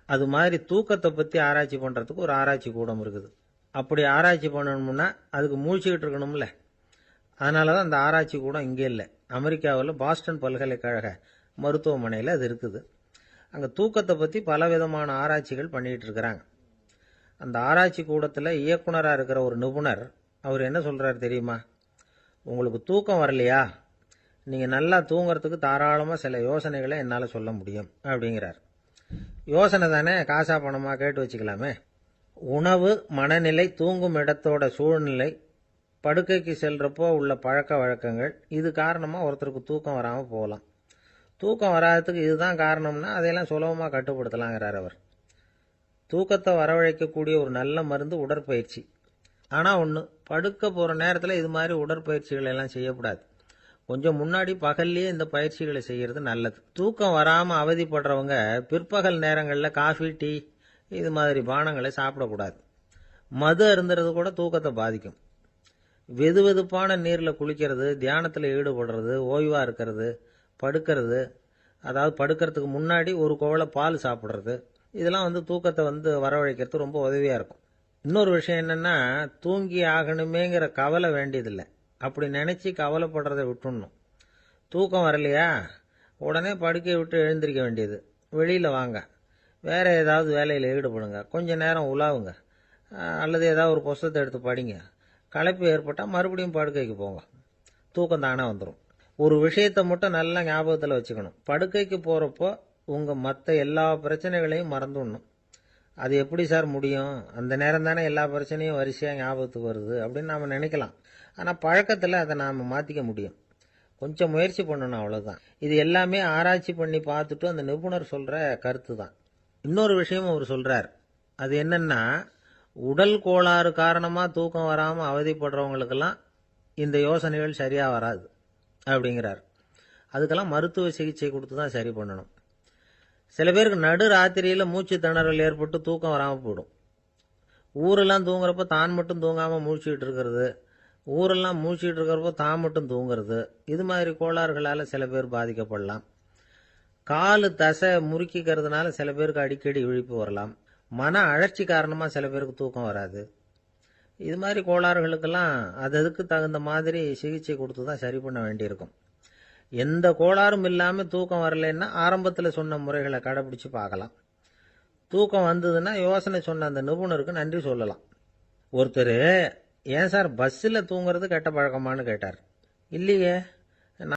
அது மாதிரி தூக்கத்தை பத்தி ஆராய்ச்சி பண்றதுக்கு ஒரு ஆராய்ச்சி கூடம் இருக்குது. அப்படி ஆராய்ச்சி பண்ணணும்னா அதுக்கு மூழ்கிட்டு இருக்கணும்ல. அதனாலதான் அந்த ஆராய்ச்சி கூடம் இங்கே இல்லை. அமெரிக்காவில் பாஸ்டன் பல்கலைக்கழக மருத்துவமனையில் அது இருக்குது. அங்கே தூக்கத்தை பற்றி பலவிதமான ஆராய்ச்சிகள் பண்ணிட்டு இருக்கிறாங்க. அந்த ஆராய்ச்சி கூடத்தில் இயக்குனராக இருக்கிற ஒரு நிபுணர், அவர் என்ன சொல்றாரு தெரியுமா? உங்களுக்கு தூக்கம் வரலையா, நீங்கள் நல்லா தூங்குறதுக்கு தாராளமாக சில யோசனைகளை என்னால் சொல்ல முடியும் அப்படிங்கிறார். யோசனை தானே, காசா பணமா கேட்டு வச்சுக்கலாமே. உணவு, மனநிலை, தூங்கும் இடத்தோட சூழ்நிலை, படுக்கைக்கு செல்றப்போ உள்ள பழக்க வழக்கங்கள், இது காரணமாக ஒருத்தருக்கு தூக்கம் வராமல் போகலாம். தூக்கம் வராததுக்கு இதுதான் காரணம்னா அதையெல்லாம் சுலபமாக கட்டுப்படுத்தலாங்கிறார் அவர். தூக்கத்தை வரவழைக்கக்கூடிய ஒரு நல்ல மருந்து உடற்பயிற்சி. ஆனால் ஒன்று, படுக்க போகிற நேரத்தில் இது மாதிரி உடற்பயிற்சிகள் எல்லாம் செய்யக்கூடாது. கொஞ்சம் முன்னாடி பகல்லையே இந்த பயிற்சிகளை செய்கிறது நல்லது. தூக்கம் வராமல் அவதிப்படுறவங்க பிற்பகல் நேரங்களில் காஃபி, டீ இது மாதிரி பானங்களை சாப்பிடக்கூடாது. மது அருந்துறது கூட தூக்கத்தை பாதிக்கும். வெது வெதுப்பான நீரில் குளிக்கிறது, தியானத்தில் ஈடுபடுறது, ஓய்வாக இருக்கிறது, படுக்கிறது, அதாவது படுக்கிறதுக்கு முன்னாடி ஒரு குவளை பால் சாப்பிட்றது, இதெல்லாம் தூக்கத்தை வரவழைக்கிறது ரொம்ப உதவியாக இருக்கும். இன்னொரு விஷயம் என்னென்னா, தூங்கி ஆகணுமேங்கிற கவலை வேண்டியதில்லை. அப்படி நினச்சி கவலைப்படுறதை விட்டுடணும். தூக்கம் வரலையா, உடனே படுக்கையை விட்டு எழுந்திருக்க வேண்டியது. வெளியில் வாங்க, வேறு ஏதாவது வேலையில் ஈடுபடுங்க, கொஞ்ச நேரம் உலாவுங்க, அல்லது ஏதாவது ஒரு புஸ்தகத்தை எடுத்து படிங்க. களைப்பு ஏற்பட்டால் மறுபடியும் படுக்கைக்கு போங்க, தூக்கம் தானே வந்துடும். ஒரு விஷயத்தை மட்டும் நல்லா ஞாபகத்தில் வச்சுக்கணும். படுக்கைக்கு போகிறப்போ உங்கள் மற்ற எல்லா பிரச்சனைகளையும் மறந்துடணும். அது எப்படி சார் முடியும்? அந்த நேரம் தானே எல்லா பிரச்சனையும் வரிசையாக ஞாபகத்துக்கு வருது அப்படின்னு நாம் நினைக்கலாம். ஆனால் பழக்கத்தில் அதை நாம் மாற்றிக்க முடியும். கொஞ்சம் முயற்சி பண்ணணும், அவ்வளோதான். இது எல்லாமே ஆராய்ச்சி பண்ணி பார்த்துட்டு அந்த நிபுணர் சொல்கிற கருத்து தான். இன்னொரு விஷயமும் அவர் சொல்கிறார். அது என்னென்னா, உடல் கோளாறு காரணமாக தூக்கம் வராமல் அவதிப்படுறவங்களுக்கெல்லாம் இந்த யோசனைகள் சரியாக வராது அப்படிங்கிறார். அதுக்கெல்லாம் மருத்துவ சிகிச்சை கொடுத்து தான் சரி பண்ணணும். சில பேருக்கு நடு ராத்திரியில் மூச்சு திணறல் ஏற்பட்டு தூக்கம் வராமல் போயிடும். ஊரெல்லாம் தூங்குறப்ப தான் மட்டும் தூங்காமல் மூழ்கிட்டு இருக்கிறது, ஊரெல்லாம் மூழ்கிட்டு இருக்கிறப்போ தான் மட்டும் தூங்குறது, இது மாதிரி கோளாறுகளால் சில பேர் பாதிக்கப்படலாம். காலு தசை முறுக்கிக்கிறதுனால சில பேருக்கு அடிக்கடி விழிப்பு வரலாம். மன அழற்சி காரணமாக சில பேருக்கு தூக்கம் வராது. இது மாதிரி கோளாறுகளுக்கெல்லாம் அதுக்கு தகுந்த மாதிரி சிகிச்சை கொடுத்து தான் சரி பண்ண வேண்டியிருக்கும். எந்த கோளாறும் இல்லாமல் தூக்கம் வரலைன்னா ஆரம்பத்தில் சொன்ன முறைகளை கடைபிடிச்சு பார்க்கலாம். தூக்கம் வந்ததுன்னா யோசனை சொன்ன அந்த நிபுணருக்கு நன்றி சொல்லலாம். ஒருத்தர், ஏன் சார் பஸ்ஸில் தூங்குறது கெட்ட பழக்கமானு கேட்டார். இல்லையே,